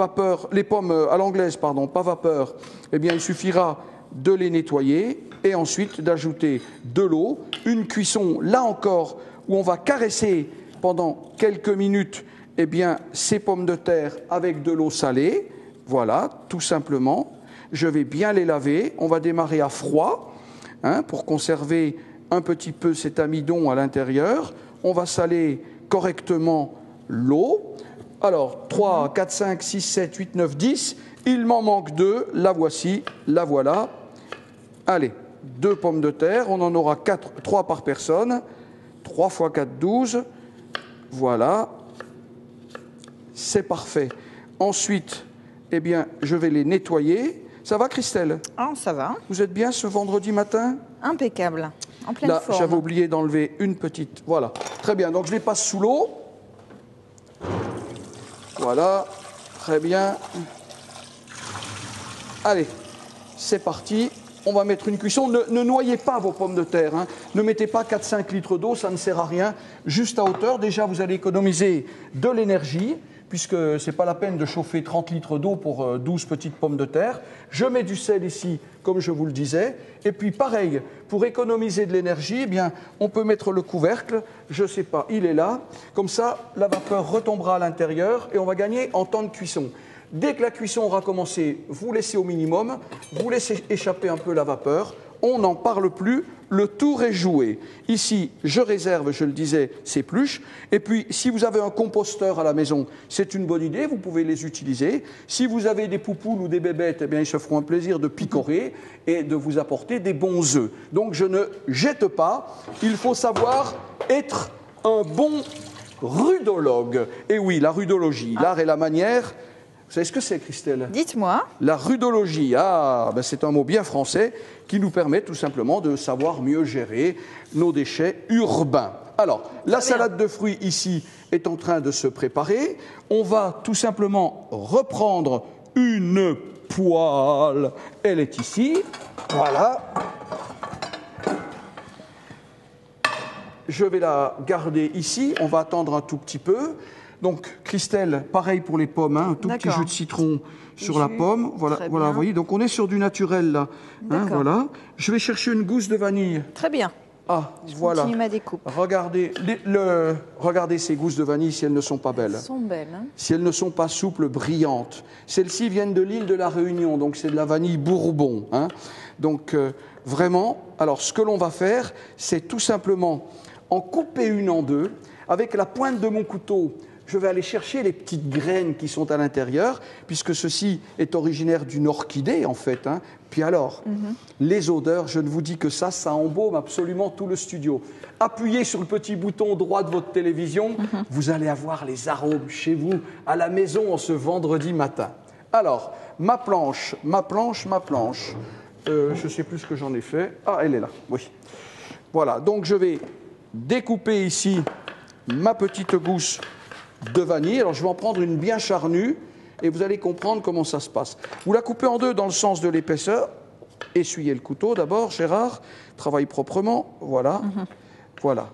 à l'anglaise, pardon, pas vapeur, eh bien, il suffira de les nettoyer et ensuite d'ajouter de l'eau, une cuisson, là encore, où on va caresser pendant quelques minutes, eh bien, ces pommes de terre avec de l'eau salée. Voilà, tout simplement. Je vais bien les laver. On va démarrer à froid, hein, pour conserver un petit peu cet amidon à l'intérieur. On va saler correctement l'eau. Alors, 3, 4, 5, 6, 7, 8, 9, 10. Il m'en manque 2. La voici, la voilà. Allez, 2 pommes de terre. On en aura 3 par personne. 3 x 4, 12. Voilà. C'est parfait. Ensuite, eh bien, je vais les nettoyer. Ça va, Christelle ? Ah, ça va. Vous êtes bien ce vendredi matin ? Impeccable. En pleine Là, forme. j'avais oublié d'enlever une petite... Voilà. Très bien. Donc, je les passe sous l'eau. Voilà. Très bien. Allez, c'est parti. On va mettre une cuisson. Ne noyez pas vos pommes de terre. Hein. Ne mettez pas 4-5 litres d'eau, ça ne sert à rien. Juste à hauteur. Déjà, vous allez économiser de l'énergie, puisque ce n'est pas la peine de chauffer 30 litres d'eau pour 12 petites pommes de terre. Je mets du sel ici, comme je vous le disais. Et puis, pareil, pour économiser de l'énergie, eh bien, on peut mettre le couvercle. Je ne sais pas, il est là. Comme ça, la vapeur retombera à l'intérieur et on va gagner en temps de cuisson. Dès que la cuisson aura commencé, vous laissez au minimum, vous laissez échapper un peu la vapeur, on n'en parle plus, le tour est joué. Ici, je réserve, je le disais, ces pluches. Et puis, si vous avez un composteur à la maison, c'est une bonne idée, vous pouvez les utiliser. Si vous avez des poupoules ou des bébêtes, eh bien, ils se feront un plaisir de picorer et de vous apporter des bons œufs. Donc, je ne jette pas, il faut savoir être un bon rudologue. Et oui, la rudologie, l'art et la manière... Vous savez ce que c'est, Christelle ? Dites-moi. La rudologie, c'est un mot bien français qui nous permet tout simplement de savoir mieux gérer nos déchets urbains. Alors, la salade de fruits ici est en train de se préparer. On va tout simplement reprendre une poêle. Elle est ici. Voilà. Je vais la garder ici. On va attendre un tout petit peu. Donc, Christelle, pareil pour les pommes, hein, un tout petit jus de citron sur la pomme. Voilà, voilà, vous voyez. Donc, on est sur du naturel, là. Hein, voilà. Je vais chercher une gousse de vanille. Très bien. Ah, Je voilà. continue ma découpe. Regardez, regardez ces gousses de vanille si elles ne sont pas belles. Elles sont belles. Hein. Si elles ne sont pas souples, brillantes. Celles-ci viennent de l'île de la Réunion, donc c'est de la vanille Bourbon. Hein. Donc, vraiment, alors ce que l'on va faire, c'est tout simplement en couper une en deux. Avec la pointe de mon couteau, je vais aller chercher les petites graines qui sont à l'intérieur, puisque ceci est originaire d'une orchidée, en fait. Hein. Puis alors, les odeurs, je ne vous dis que ça embaume absolument tout le studio. Appuyez sur le petit bouton droit de votre télévision, vous allez avoir les arômes chez vous, à la maison, en ce vendredi matin. Alors, ma planche. Je ne sais plus ce que j'en ai fait. Ah, elle est là, oui. Voilà, donc je vais découper ici ma petite gousse de vanille. Alors, je vais en prendre une bien charnue et vous allez comprendre comment ça se passe. Vous la coupez en deux dans le sens de l'épaisseur. Essuyez le couteau d'abord, Gérard. Travaille proprement. Voilà. Voilà.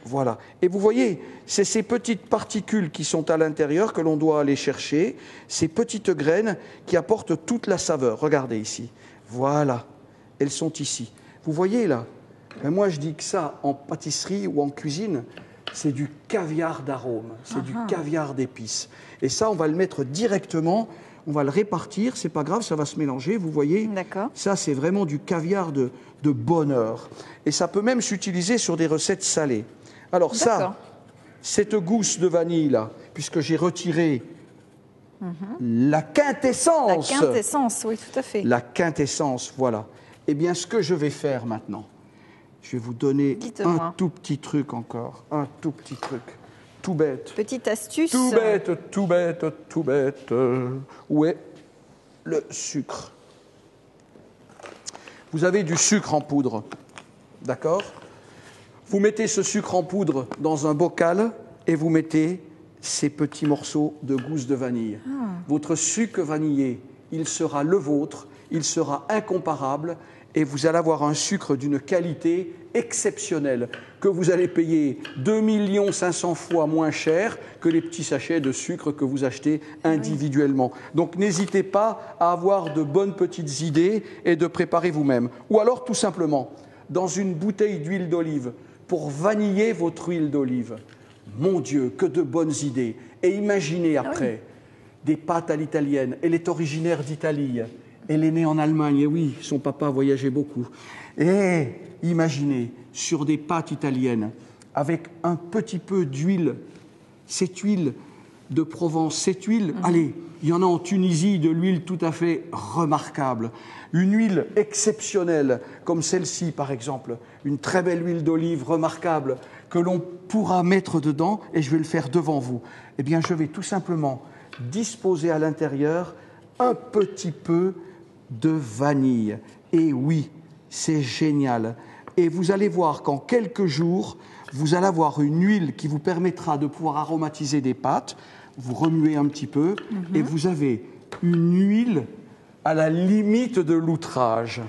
Voilà. Et vous voyez, c'est ces petites particules qui sont à l'intérieur que l'on doit aller chercher, ces petites graines qui apportent toute la saveur. Regardez ici. Voilà. Elles sont ici. Vous voyez là? Ben moi, je dis que ça, en pâtisserie ou en cuisine, c'est du caviar d'arôme, c'est du caviar d'épices. Et ça, on va le mettre directement, on va le répartir, c'est pas grave, ça va se mélanger, vous voyez. D'accord. Ça, c'est vraiment du caviar de bonheur. Et ça peut même s'utiliser sur des recettes salées. Alors ça, cette gousse de vanille là, puisque j'ai retiré la quintessence. La quintessence, oui, tout à fait. La quintessence, voilà. Eh bien, ce que je vais faire maintenant, je vais vous donner un tout petit truc encore, un tout petit truc, tout bête. Petite astuce. Tout bête, tout bête, tout bête. Où est le sucre? Vous avez du sucre en poudre, d'accord? Vous mettez ce sucre en poudre dans un bocal et vous mettez ces petits morceaux de gousse de vanille. Votre sucre vanillé, il sera le vôtre, il sera incomparable et vous allez avoir un sucre d'une qualité exceptionnelle que vous allez payer 2 500 000 fois moins cher que les petits sachets de sucre que vous achetez individuellement. Donc n'hésitez pas à avoir de bonnes petites idées et de préparer vous-même. Ou alors tout simplement, dans une bouteille d'huile d'olive, pour vaniller votre huile d'olive. Mon Dieu, que de bonnes idées. Et imaginez après, des pâtes à l'italienne. Elle est originaire d'Italie. Elle est née en Allemagne. Et oui, son papa voyageait beaucoup. Et imaginez, sur des pâtes italiennes, avec un petit peu d'huile, cette huile de Provence, cette huile, allez, il y en a en Tunisie, de l'huile tout à fait remarquable. Une huile exceptionnelle, comme celle-ci par exemple, une très belle huile d'olive remarquable, que l'on pourra mettre dedans, et je vais le faire devant vous. Eh bien, je vais tout simplement disposer à l'intérieur un petit peu de vanille. Et oui, c'est génial. Et vous allez voir qu'en quelques jours, vous allez avoir une huile qui vous permettra de pouvoir aromatiser des pâtes. Vous remuez un petit peu et vous avez une huile à la limite de l'outrage.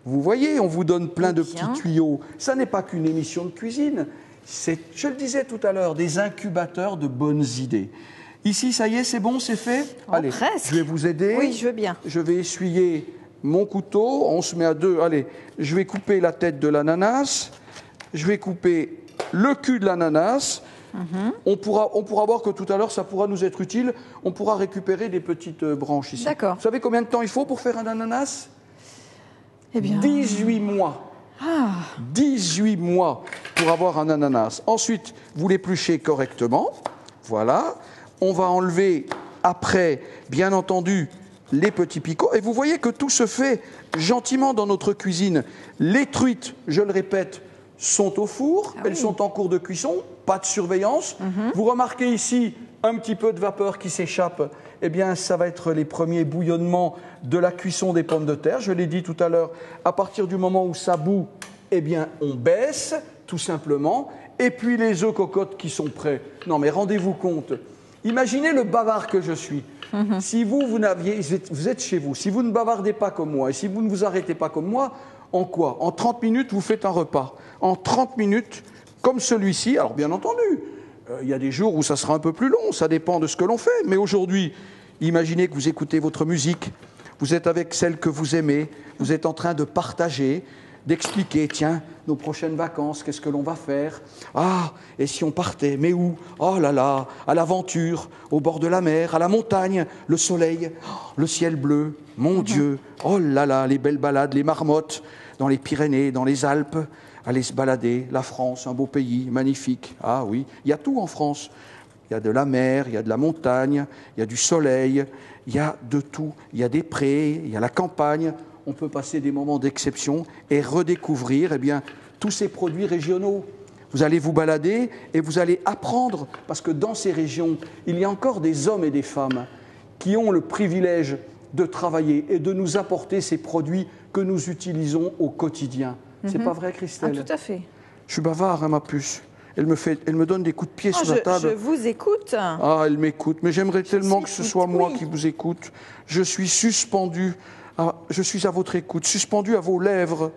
Vous voyez, on vous donne plein de petits tuyaux. Ça n'est pas qu'une émission de cuisine. C'est, je le disais tout à l'heure, des incubateurs de bonnes idées. Ici, ça y est, c'est bon, c'est fait? Allez, presque. Je vais vous aider. Oui, je veux bien. Je vais essuyer mon couteau. On se met à deux. Allez, je vais couper la tête de l'ananas. Je vais couper le cul de l'ananas. On pourra voir que tout à l'heure, ça pourra nous être utile. On pourra récupérer des petites branches ici. D'accord. Vous savez combien de temps il faut pour faire un ananas? Eh bien... 18 mois. 18 mois pour avoir un ananas. Ensuite, vous l'épluchez correctement. Voilà. On va enlever après, bien entendu, les petits picots. Et vous voyez que tout se fait gentiment dans notre cuisine. Les truites, je le répète, sont au four. Elles sont en cours de cuisson. Pas de surveillance. Vous remarquez ici un petit peu de vapeur qui s'échappe. Eh bien, ça va être les premiers bouillonnements de la cuisson des pommes de terre. Je l'ai dit tout à l'heure, à partir du moment où ça bout, eh bien, on baisse, tout simplement. Et puis, les œufs cocottes qui sont prêts. Non, mais rendez-vous compte. Imaginez le bavard que je suis. Si vous êtes chez vous, si vous ne bavardez pas comme moi, et si vous ne vous arrêtez pas comme moi, en quoi? En 30 minutes, vous faites un repas. En 30 minutes, comme celui-ci. Alors, bien entendu, il y a des jours où ça sera un peu plus long, ça dépend de ce que l'on fait. Mais aujourd'hui, imaginez que vous écoutez votre musique, vous êtes avec celle que vous aimez, vous êtes en train de partager, d'expliquer, tiens, nos prochaines vacances, qu'est-ce que l'on va faire? Ah, et si on partait? Mais où? Oh là là, à l'aventure, au bord de la mer, à la montagne, le soleil, le ciel bleu, mon Dieu, oh là là, les belles balades, les marmottes, dans les Pyrénées, dans les Alpes, aller se balader, la France, un beau pays, magnifique. Ah oui, il y a tout en France. Il y a de la mer, il y a de la montagne, il y a du soleil, il y a de tout. Il y a des prés, il y a la campagne. On peut passer des moments d'exception et redécouvrir tous ces produits régionaux. Vous allez vous balader et vous allez apprendre, parce que dans ces régions, il y a encore des hommes et des femmes qui ont le privilège de travailler et de nous apporter ces produits que nous utilisons au quotidien. C'est pas vrai, Christelle? Tout à fait. Je suis bavard, hein, ma puce. Elle me donne des coups de pied sur la table. Je vous écoute. Ah, elle m'écoute. Mais j'aimerais tellement que ce soit moi oui. qui vous écoute. Je suis suspendu. Je suis à votre écoute, suspendu à vos lèvres.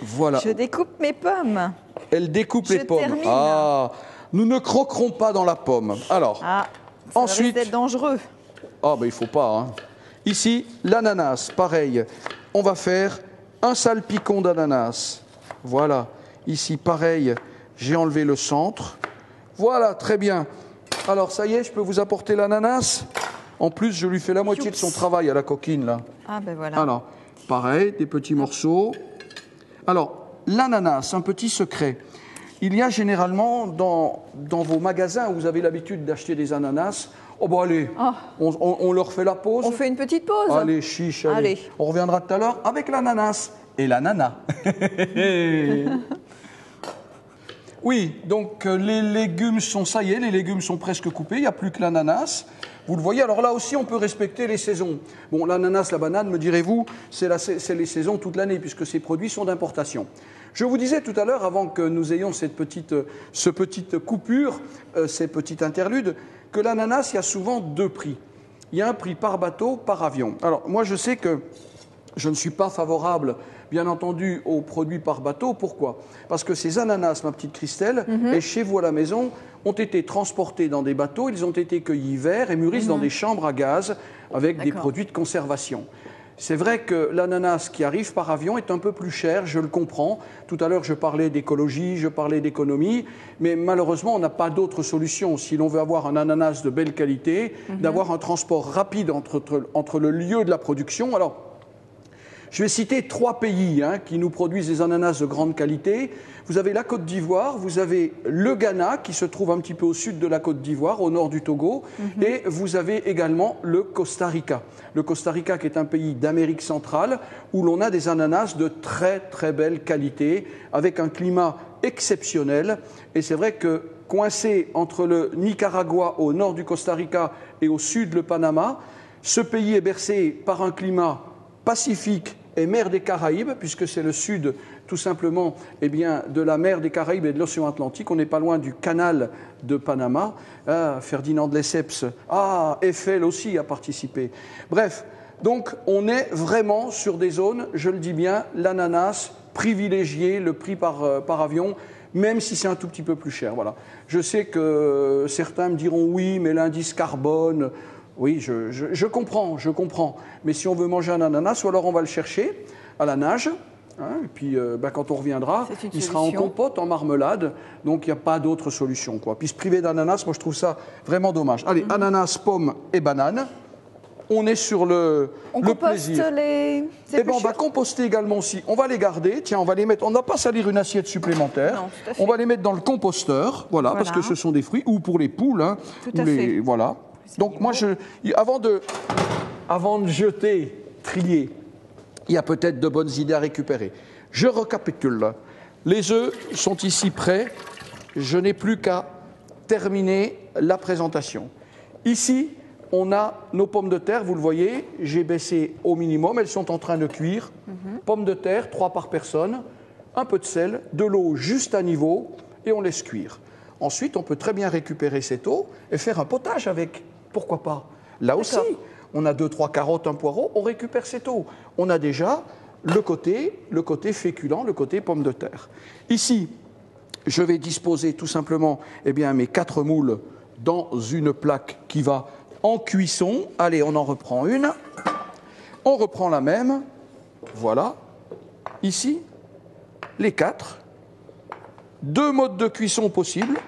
Voilà. Je découpe mes pommes. Elle découpe les pommes. Termine. Ah, nous ne croquerons pas dans la pomme. Alors, ça ensuite, risque d'être dangereux. Ah, ben il faut pas. Hein. Ici, l'ananas, pareil. On va faire un salpicon d'ananas. Voilà. Ici, pareil, j'ai enlevé le centre. Voilà, très bien. Alors, ça y est, je peux vous apporter l'ananas. En plus, je lui fais la moitié de son travail à la coquine, là. Ah, ben voilà. Alors, pareil, des petits morceaux. Alors, l'ananas, un petit secret. Il y a généralement dans vos magasins où vous avez l'habitude d'acheter des ananas. Oh, bon, allez, on leur fait la pause. On fait une petite pause. Allez, chiche, allez. On reviendra tout à l'heure avec l'ananas et l'ananas. Oui, donc les légumes sont, ça y est, les légumes sont presque coupés, il n'y a plus que l'ananas. Vous le voyez, alors là aussi, on peut respecter les saisons. Bon, l'ananas, la banane, me direz-vous, c'est les saisons toute l'année, puisque ces produits sont d'importation. Je vous disais tout à l'heure, avant que nous ayons ce petite coupure, ces petites interludes, que l'ananas, il y a souvent deux prix. Il y a un prix par bateau, par avion. Alors, moi, je sais que je ne suis pas favorable, bien entendu, aux produits par bateau. Pourquoi? Parce que ces ananas, ma petite Christelle, et chez vous à la maison, ont été transportés dans des bateaux, ils ont été cueillis verts et mûrissent dans des chambres à gaz avec des produits de conservation. C'est vrai que l'ananas qui arrive par avion est un peu plus cher, je le comprends. Tout à l'heure, je parlais d'écologie, je parlais d'économie, mais malheureusement, on n'a pas d'autre solution. Si l'on veut avoir un ananas de belle qualité, d'avoir un transport rapide entre le lieu de la production. Alors, je vais citer 3 pays qui nous produisent des ananas de grande qualité. Vous avez la Côte d'Ivoire, vous avez le Ghana qui se trouve un petit peu au sud de la Côte d'Ivoire, au nord du Togo, et vous avez également le Costa Rica. Le Costa Rica qui est un pays d'Amérique centrale où l'on a des ananas de très très belle qualité, avec un climat exceptionnel. Et c'est vrai que coincé entre le Nicaragua au nord du Costa Rica et au sud le Panama, ce pays est bercé par un climat Pacifique et mer des Caraïbes, puisque c'est le sud, tout simplement, de la mer des Caraïbes et de l'océan Atlantique. On n'est pas loin du canal de Panama. Ferdinand de Lesseps, Eiffel aussi a participé. Bref, donc on est vraiment sur des zones, je le dis bien, l'ananas privilégié, le prix par avion, même si c'est un tout petit peu plus cher. Voilà. Je sais que certains me diront oui, mais l'indice carbone... Oui, je comprends. Mais si on veut manger un ananas, ou alors on va le chercher à la nage, et puis quand on reviendra, il sera en compote, en marmelade, donc il n'y a pas d'autre solution, quoi. Puis se priver d'ananas, moi je trouve ça vraiment dommage. Allez, ananas, pommes et bananes. On est sur le plaisir. On composte les on va composter également aussi. On va les garder. Tiens, on va les mettre. On n'a pas salir une assiette supplémentaire. Non, tout à fait. On va les mettre dans le composteur, voilà, parce que ce sont des fruits, ou pour les poules, Tout à fait. Voilà. Donc moi, avant de jeter, trier, il y a peut-être de bonnes idées à récupérer. Je récapitule. Les œufs sont ici prêts. Je n'ai plus qu'à terminer la présentation. Ici, on a nos pommes de terre, vous le voyez, j'ai baissé au minimum, elles sont en train de cuire. Pommes de terre, 3 par personne, un peu de sel, de l'eau juste à niveau, et on laisse cuire. Ensuite, on peut très bien récupérer cette eau et faire un potage avec. Pourquoi pas? Là aussi, on a 2-3 carottes, un poireau, on récupère cette eau. On a déjà le côté féculent, le côté pomme de terre. Ici, je vais disposer tout simplement mes 4 moules dans une plaque qui va en cuisson. Allez, on en reprend une. On reprend la même. Voilà. Ici, les 4. 2 modes de cuisson possibles.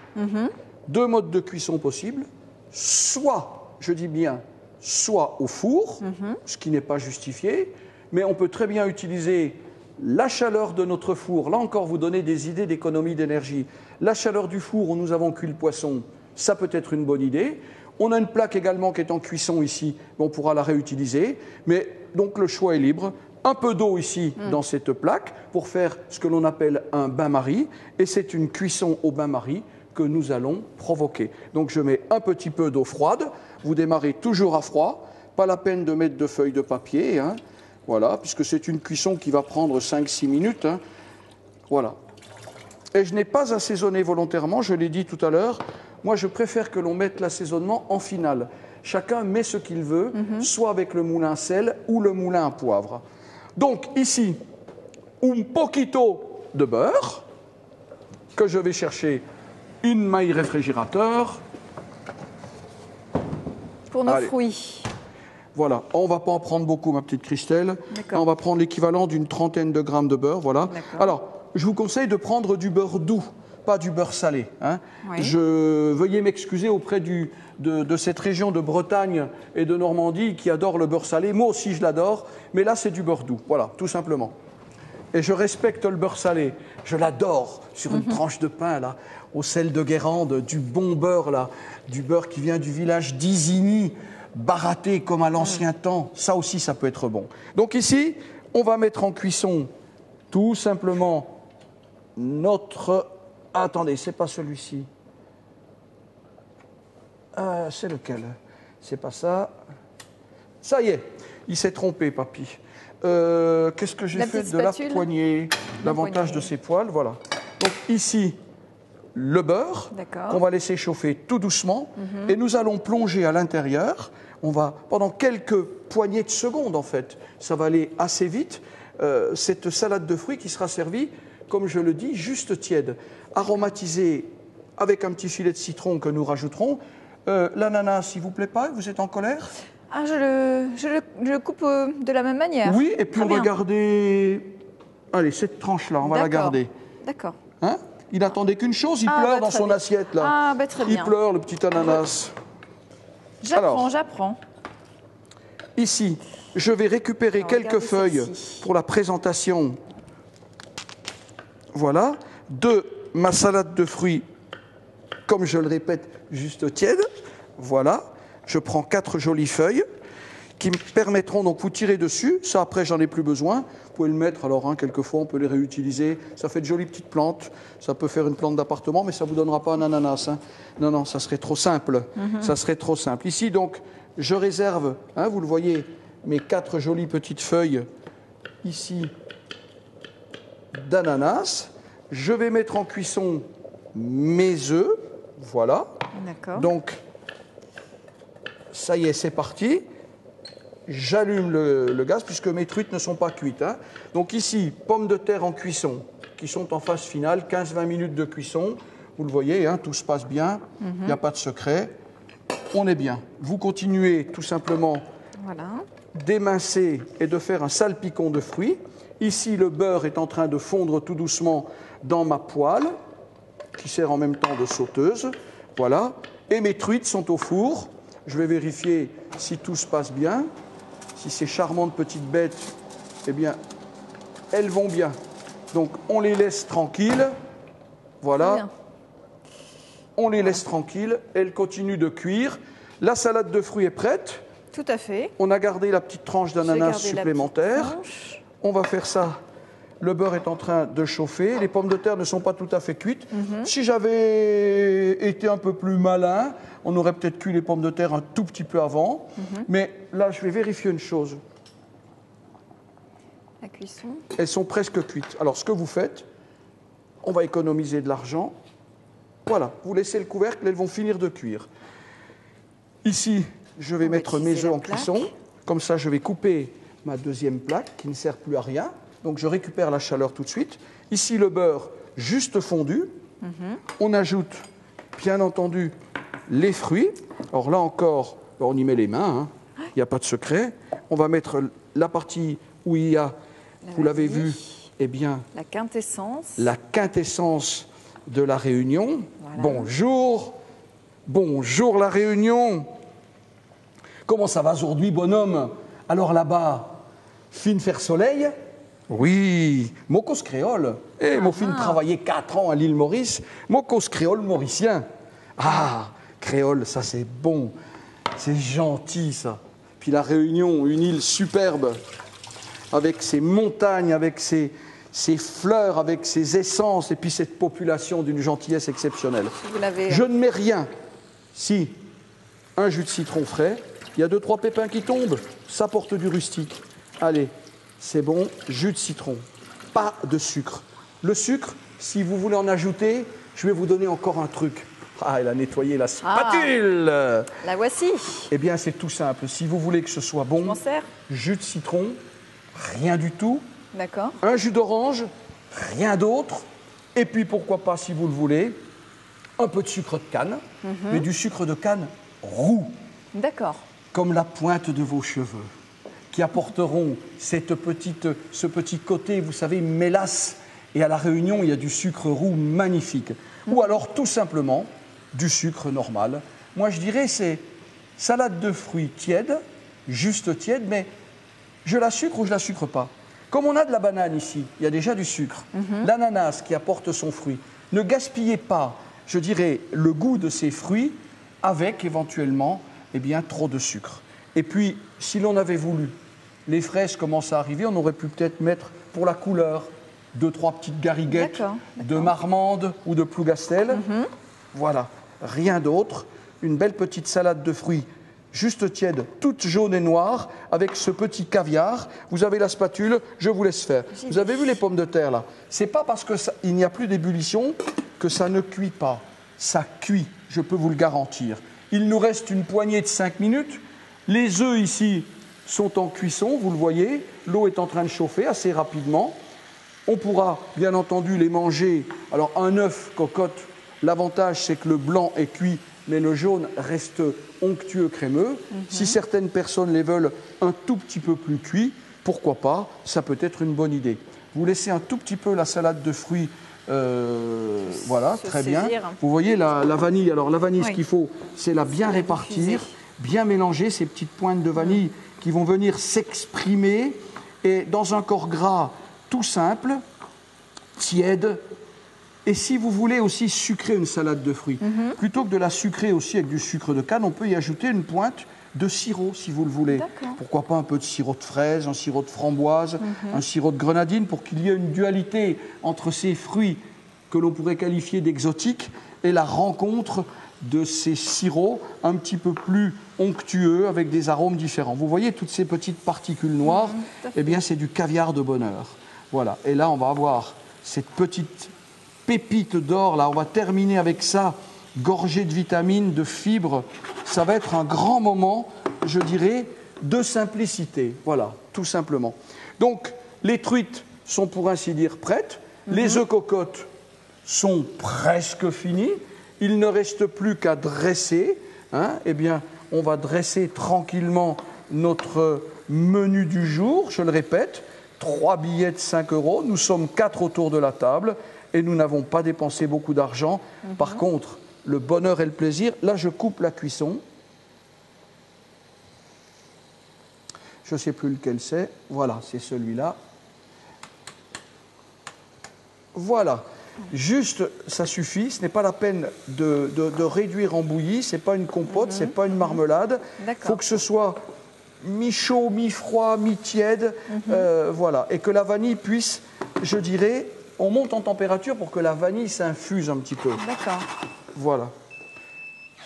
2 modes de cuisson possibles. Soit, je dis bien, soit au four, ce qui n'est pas justifié, mais on peut très bien utiliser la chaleur de notre four. Là encore, vous donnez des idées d'économie d'énergie. La chaleur du four où nous avons cuit le poisson, ça peut être une bonne idée. On a une plaque également qui est en cuisson ici, on pourra la réutiliser. Mais donc le choix est libre. Un peu d'eau ici dans cette plaque pour faire ce que l'on appelle un bain-marie. Et c'est une cuisson au bain-marie que nous allons provoquer. Donc je mets un petit peu d'eau froide. Vous démarrez toujours à froid. Pas la peine de mettre de feuilles de papier. Voilà, puisque c'est une cuisson qui va prendre 5-6 minutes. Voilà. Et je n'ai pas assaisonné volontairement, je l'ai dit tout à l'heure. Moi, je préfère que l'on mette l'assaisonnement en finale. Chacun met ce qu'il veut, soit avec le moulin à sel ou le moulin à poivre. Donc, ici, un poquito de beurre, que je vais chercher une maille réfrigérateur. Pour nos fruits. Voilà, on ne va pas en prendre beaucoup, ma petite Christelle. On va prendre l'équivalent d'une trentaine de grammes de beurre, voilà. Alors, je vous conseille de prendre du beurre doux, pas du beurre salé. Hein. Oui. Veuillez m'excuser auprès de cette région de Bretagne et de Normandie qui adore le beurre salé. Moi aussi, je l'adore, mais là, c'est du beurre doux, voilà, tout simplement. Et je respecte le beurre salé, je l'adore sur une tranche de pain, là, au sel de Guérande, du bon beurre, là, du beurre qui vient du village d'Isigny, baratté comme à l'ancien temps. Ça aussi, ça peut être bon. Donc ici, on va mettre en cuisson tout simplement notre... Attendez, c'est pas celui-ci. C'est lequel? C'est pas ça. Ça y est, il s'est trompé, papy. Qu'est-ce que j'ai fait de la poignée? L'avantage de ces poils, voilà. Donc ici, le beurre qu'on va laisser chauffer tout doucement et nous allons plonger à l'intérieur. On va, pendant quelques poignées de secondes en fait, ça va aller assez vite, cette salade de fruits qui sera servie, comme je le dis, juste tiède, aromatisée avec un petit filet de citron que nous rajouterons. L'ananas, s'il vous plaît pas, vous êtes en colère? Ah, je le coupe de la même manière. Oui, et puis on va garder... Allez, cette tranche-là, on va la garder. D'accord. Hein? Il n'attendait qu'une chose, il pleure dans son assiette, là. Ah, bah très bien. Il pleure, le petit ananas. J'apprends. Ici, je vais récupérer quelques feuilles pour la présentation. Voilà. De ma salade de fruits, comme je le répète, juste tiède. Voilà. Je prends 4 jolies feuilles qui me permettront, donc vous tirez dessus. Ça, après, j'en ai plus besoin. Vous pouvez le mettre, alors, hein, quelquefois, on peut les réutiliser. Ça fait de jolies petites plantes. Ça peut faire une plante d'appartement, mais ça ne vous donnera pas un ananas. Hein. Non, ça serait trop simple. Ça serait trop simple. Ici, donc, je réserve, hein, vous le voyez, mes 4 jolies petites feuilles, ici, d'ananas. Je vais mettre en cuisson mes œufs. Voilà. D'accord. Donc, ça y est, c'est parti. J'allume le gaz puisque mes truites ne sont pas cuites. Hein. Donc ici, pommes de terre en cuisson qui sont en phase finale, 15-20 minutes de cuisson. Vous le voyez, hein, tout se passe bien, il n'y a pas de secret. On est bien. Vous continuez tout simplement d'émincer et de faire un salpicon de fruits. Ici, le beurre est en train de fondre tout doucement dans ma poêle qui sert en même temps de sauteuse. Voilà. Et mes truites sont au four. Je vais vérifier si tout se passe bien. Si ces charmantes petites bêtes, eh bien, elles vont bien. Donc, on les laisse tranquilles. Voilà. On les laisse tranquilles. Elles continuent de cuire. La salade de fruits est prête. Tout à fait. On a gardé la petite tranche d'ananas supplémentaire. On va faire ça. Le beurre est en train de chauffer. Les pommes de terre ne sont pas tout à fait cuites. Si j'avais été un peu plus malin, on aurait peut-être cuit les pommes de terre un tout petit peu avant. Mais là, je vais vérifier une chose. La cuisson. Elles sont presque cuites. Alors, ce que vous faites, on va économiser de l'argent. Voilà, vous laissez le couvercle, elles vont finir de cuire. Ici, je vais mettre mes œufs en cuisson. Comme ça, je vais couper ma deuxième plaque qui ne sert plus à rien. Donc, je récupère la chaleur tout de suite. Ici, le beurre juste fondu. On ajoute, bien entendu, les fruits. Alors là encore, on y met les mains. Il n'y a pas de secret. On va mettre la partie où il y a, vous l'avez vu, eh bien, la quintessence. La quintessence de la Réunion. Voilà. Bonjour. Bonjour la Réunion. Comment ça va aujourd'hui, bonhomme? Alors là-bas, fin faire soleil? Oui, mocos créole. Et mon fin travaillé 4 ans à l'île Maurice. Mocos créole mauricien. Ah, créole, ça c'est bon. C'est gentil ça. Puis la Réunion, une île superbe, avec ses montagnes, avec ses fleurs, avec ses essences, et puis cette population d'une gentillesse exceptionnelle. Je ne mets rien. Si, un jus de citron frais, il y a 2-3 pépins qui tombent, ça porte du rustique. Allez, c'est bon, jus de citron, pas de sucre. Le sucre, si vous voulez en ajouter, je vais vous donner encore un truc. Ah, elle a nettoyé la spatule. La voici. Eh bien, c'est tout simple. Si vous voulez que ce soit Je bon, m'en sers. jus de citron, rien du tout. D'accord. Un jus d'orange, rien d'autre. Et puis, pourquoi pas, si vous le voulez, un peu de sucre de canne, mais du sucre de canne roux, D'accord. comme la pointe de vos cheveux, qui apporteront ce petit côté, vous savez, mélasse. Et à La Réunion, il y a du sucre roux magnifique. Ou alors, tout simplement, du sucre normal. Moi, je dirais, c'est salade de fruits tiède, juste tiède, mais je la sucre ou je la sucre pas. Comme on a de la banane ici, il y a déjà du sucre. L'ananas qui apporte son fruit. Ne gaspillez pas, je dirais, le goût de ces fruits avec éventuellement eh bien, trop de sucre. Et puis, si l'on avait voulu, les fraises commencent à arriver, on aurait pu peut-être mettre pour la couleur 2-3 petites gariguettes de marmande ou de plougastel. Voilà, rien d'autre. Une belle petite salade de fruits juste tiède, toute jaune et noire, avec ce petit caviar. Vous avez la spatule, je vous laisse faire. Vous avez vu les pommes de terre là? C'est pas parce qu'il n'y a plus d'ébullition que ça ne cuit pas. Ça cuit, je peux vous le garantir. Il nous reste une poignée de 5 minutes. Les œufs ici sont en cuisson, vous le voyez. L'eau est en train de chauffer assez rapidement. On pourra bien entendu les manger. Alors un œuf cocotte, l'avantage c'est que le blanc est cuit, mais le jaune reste onctueux, crémeux. Si certaines personnes les veulent un tout petit peu plus cuit, pourquoi pas, ça peut être une bonne idée. Vous laissez un tout petit peu la salade de fruits, voilà, très bien. Vous voyez la vanille, alors la vanille, ce qu'il faut, c'est la bien répartir, bien mélanger ces petites pointes de vanille qui vont venir s'exprimer, et dans un corps gras tout simple, tiède. Et si vous voulez aussi sucrer une salade de fruits, plutôt que de la sucrer aussi avec du sucre de canne, on peut y ajouter une pointe de sirop, si vous le voulez. Pourquoi pas un peu de sirop de fraise, un sirop de framboise, un sirop de grenadine, pour qu'il y ait une dualité entre ces fruits que l'on pourrait qualifier d'exotiques et la rencontre de ces sirops un petit peu plus onctueux, avec des arômes différents. Vous voyez toutes ces petites particules noires, eh bien c'est du caviar de bonheur. Voilà, et là on va avoir cette petite pépite d'or, là, on va terminer avec ça, gorgé de vitamines, de fibres. Ça va être un grand moment, je dirais, de simplicité. Voilà, tout simplement. Donc, les truites sont pour ainsi dire prêtes. Les œufs cocottes sont presque finis. Il ne reste plus qu'à dresser. Eh bien, on va dresser tranquillement notre menu du jour. Je le répète, 3 billets de 5 €. Nous sommes 4 autour de la table. Et nous n'avons pas dépensé beaucoup d'argent. Par contre, le bonheur et le plaisir, là je coupe la cuisson. Je ne sais plus lequel c'est. Voilà, c'est celui-là. Voilà. Juste, ça suffit. Ce n'est pas la peine de réduire en bouillie. Ce n'est pas une compote, ce n'est pas une marmelade. Il faut que ce soit mi-chaud, mi-froid, mi-tiède. Voilà. Et que la vanille puisse, je dirais, on monte en température pour que la vanille s'infuse un petit peu. D'accord. Voilà.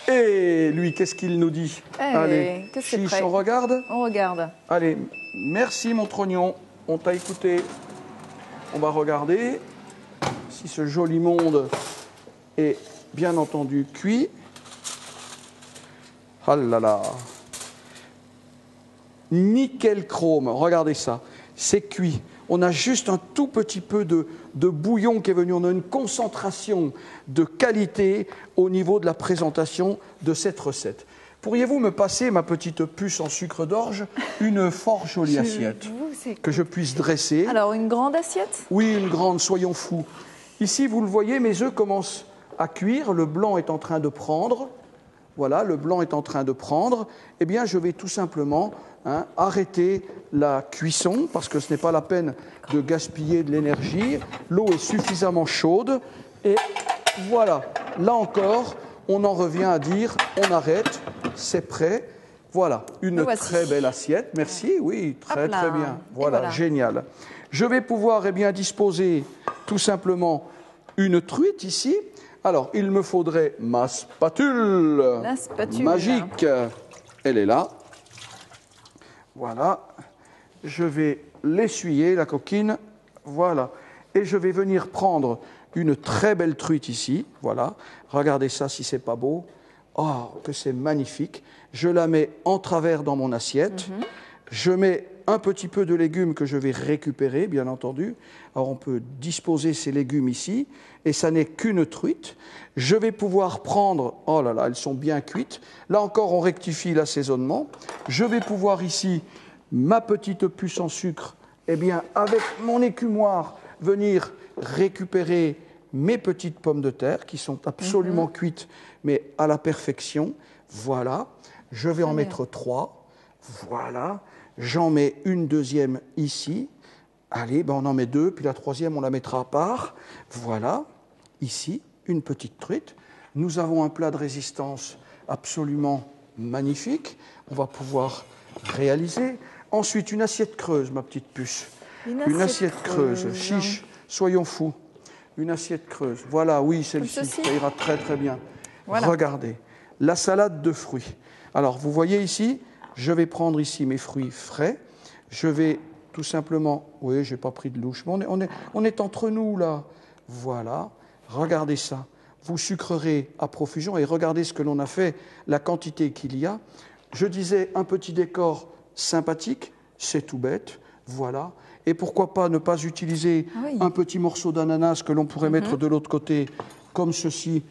Et lui, qu'est-ce qu'il nous dit? Allez, chiche, on regarde? On regarde. Allez, merci mon trognon. On t'a écouté. On va regarder si ce joli monde est bien entendu cuit. Ah là là. Nickel chrome, regardez ça. C'est cuit. On a juste un tout petit peu de bouillon qui est venu. On a une concentration de qualité au niveau de la présentation de cette recette. Pourriez-vous me passer, ma petite puce en sucre d'orge, une fort jolie assiette que je puisse dresser? Alors, une grande assiette? Oui, une grande, soyons fous. Ici, vous le voyez, mes œufs commencent à cuire. Le blanc est en train de prendre. Voilà, le blanc est en train de prendre. Eh bien, je vais tout simplement arrêter la cuisson, parce que ce n'est pas la peine de gaspiller de l'énergie. L'eau est suffisamment chaude. Et voilà, là encore, on en revient à dire, on arrête, c'est prêt. Voilà, une très belle assiette. Merci, oui, très très bien. Voilà, génial. Je vais pouvoir disposer tout simplement une truite ici. Alors, il me faudrait ma spatule, magique. Elle est là. Voilà. Je vais l'essuyer, la coquine. Voilà. Et je vais venir prendre une très belle truite ici. Voilà. Regardez ça si c'est pas beau. Oh, que c'est magnifique. Je la mets en travers dans mon assiette. Je mets un petit peu de légumes que je vais récupérer, bien entendu. Alors, on peut disposer ces légumes ici. Et ça n'est qu'une truite. Je vais pouvoir prendre... Oh là là, elles sont bien cuites. Là encore, on rectifie l'assaisonnement. Je vais pouvoir ici, ma petite puce en sucre, eh bien, avec mon écumoire, venir récupérer mes petites pommes de terre qui sont absolument cuites, mais à la perfection. Voilà. Je vais en mettre 3. Voilà. J'en mets une deuxième ici. Allez, ben on en met 2, puis la troisième, on la mettra à part. Voilà. Ici, une petite truite. Nous avons un plat de résistance absolument magnifique. On va pouvoir réaliser. Ensuite, une assiette creuse, ma petite puce. Une assiette creuse. Chiche, soyons fous. Une assiette creuse. Voilà, oui, celle-ci, ça ira très très bien. Voilà. Regardez, la salade de fruits. Alors, vous voyez ici, je vais prendre ici mes fruits frais. Je vais tout simplement... Oui, je n'ai pas pris de louche, mais on est entre nous, là. Voilà, regardez ça. Vous sucrerez à profusion et regardez ce que l'on a fait, la quantité qu'il y a. Je disais, un petit décor sympathique, c'est tout bête, voilà. Et pourquoi pas ne pas utiliser un petit morceau d'ananas que l'on pourrait mettre de l'autre côté, comme ceci,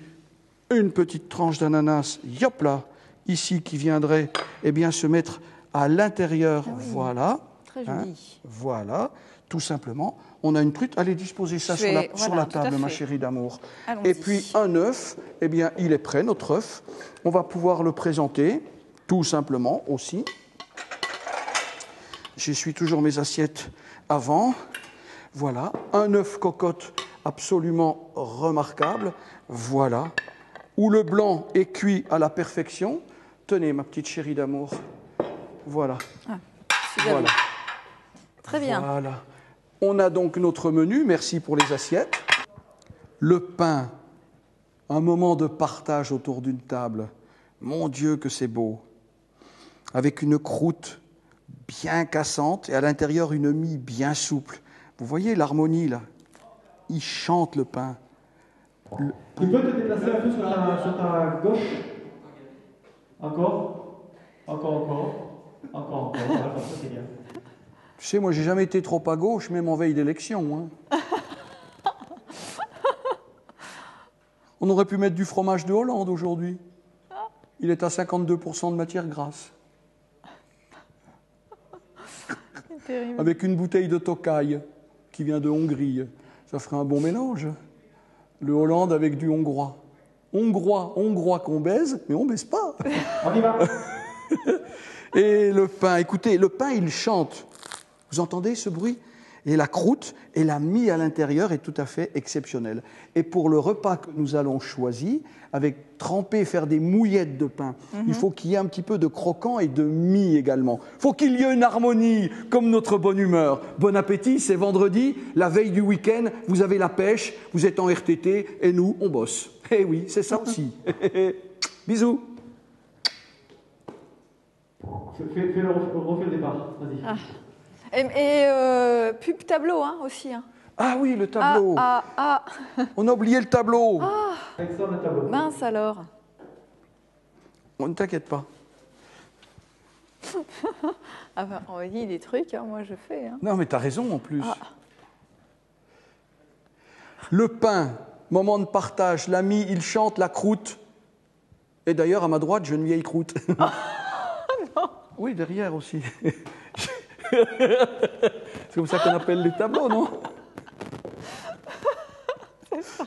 une petite tranche d'ananas, yop là, ici, qui viendrait eh bien, se mettre à l'intérieur, voilà. Très joli. Voilà, tout simplement. On a une truite, allez disposer ça sur la table, ma chérie d'amour. Et puis un œuf, eh bien, il est prêt, notre œuf. On va pouvoir le présenter, tout simplement aussi. J'essuie toujours mes assiettes avant. Voilà, un œuf cocotte absolument remarquable. Voilà, où le blanc est cuit à la perfection. Tenez, ma petite chérie d'amour. Voilà. Voilà. Très bien. Voilà. On a donc notre menu. Merci pour les assiettes. Le pain, un moment de partage autour d'une table. Mon Dieu, que c'est beau. Avec une croûte bien cassante et à l'intérieur une mie bien souple. Vous voyez l'harmonie là? Il chante le pain. Tu peux te déplacer un peu sur ta gauche? Encore. Voilà, comme ça c'est bien. Tu sais, moi j'ai jamais été trop à gauche, même en veille d'élection. Hein. On aurait pu mettre du fromage de Hollande aujourd'hui. Il est à 52% de matière grasse. Avec une bouteille de Tokai qui vient de Hongrie. Ça ferait un bon mélange. Le Hollande avec du hongrois. Hongrois qu'on baise, mais on baise pas. On y va. Et le pain, écoutez, le pain il chante. Vous entendez ce bruit? Et la croûte et la mie à l'intérieur est tout à fait exceptionnelle. Et pour le repas que nous allons choisir, avec tremper, faire des mouillettes de pain, il faut qu'il y ait un petit peu de croquant et de mie également. Il faut qu'il y ait une harmonie, comme notre bonne humeur. Bon appétit, c'est vendredi, la veille du week-end, vous avez la pêche, vous êtes en RTT, et nous, on bosse. Eh oui, c'est ça aussi. Bisous. Fais refais le départ, vas-y. Et pub tableau aussi. Hein. Ah oui, le tableau. On a oublié le tableau. Avec ça, le tableau. Mince alors. On ne t'inquiète pas. On va dire des trucs, hein, moi je fais. Hein. Non, mais tu as raison en plus. Le pain, moment de partage, l'ami, il chante la croûte. Et d'ailleurs, à ma droite, j'ai une vieille croûte. Non. Oui, derrière aussi. C'est comme ça qu'on appelle les tableaux, non? C'est ça.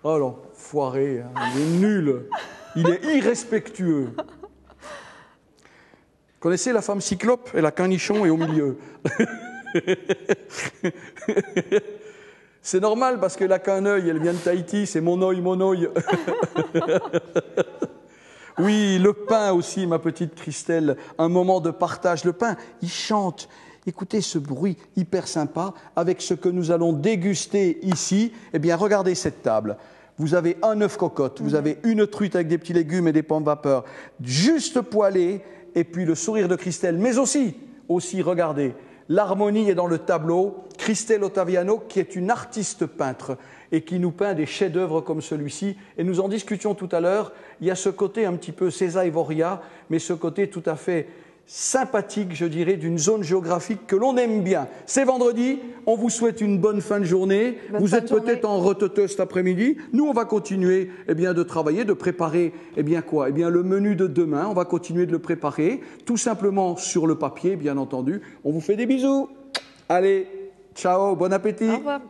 Oh non, foiré, hein, il est nul, il est irrespectueux. Connaissez la femme cyclope? Elle a qu'un nichon et au milieu. C'est normal parce qu'elle n'a qu'un œil, elle vient de Tahiti, c'est mon œil, mon œil. Oui, le pain aussi, ma petite Christelle, un moment de partage. Le pain, il chante. Écoutez ce bruit hyper sympa avec ce que nous allons déguster ici. Eh bien, regardez cette table. Vous avez un œuf cocotte, vous avez une truite avec des petits légumes et des pommes vapeur, juste poêlées, et puis le sourire de Christelle. Mais aussi, regardez, L'harmonie est dans le tableau. Christelle Ottaviano, qui est une artiste peintre et qui nous peint des chefs-d'œuvre comme celui-ci. Et nous en discutions tout à l'heure. Il y a ce côté un petit peu César Evoria, mais ce côté tout à fait sympathique, je dirais, d'une zone géographique que l'on aime bien. C'est vendredi, on vous souhaite une bonne fin de journée. Vous êtes peut-être en reteteux cet après-midi. Nous, on va continuer de travailler, de préparer quoi ? Le menu de demain, on va continuer de le préparer, tout simplement sur le papier, bien entendu. On vous fait des bisous. Allez, ciao, bon appétit. Au revoir.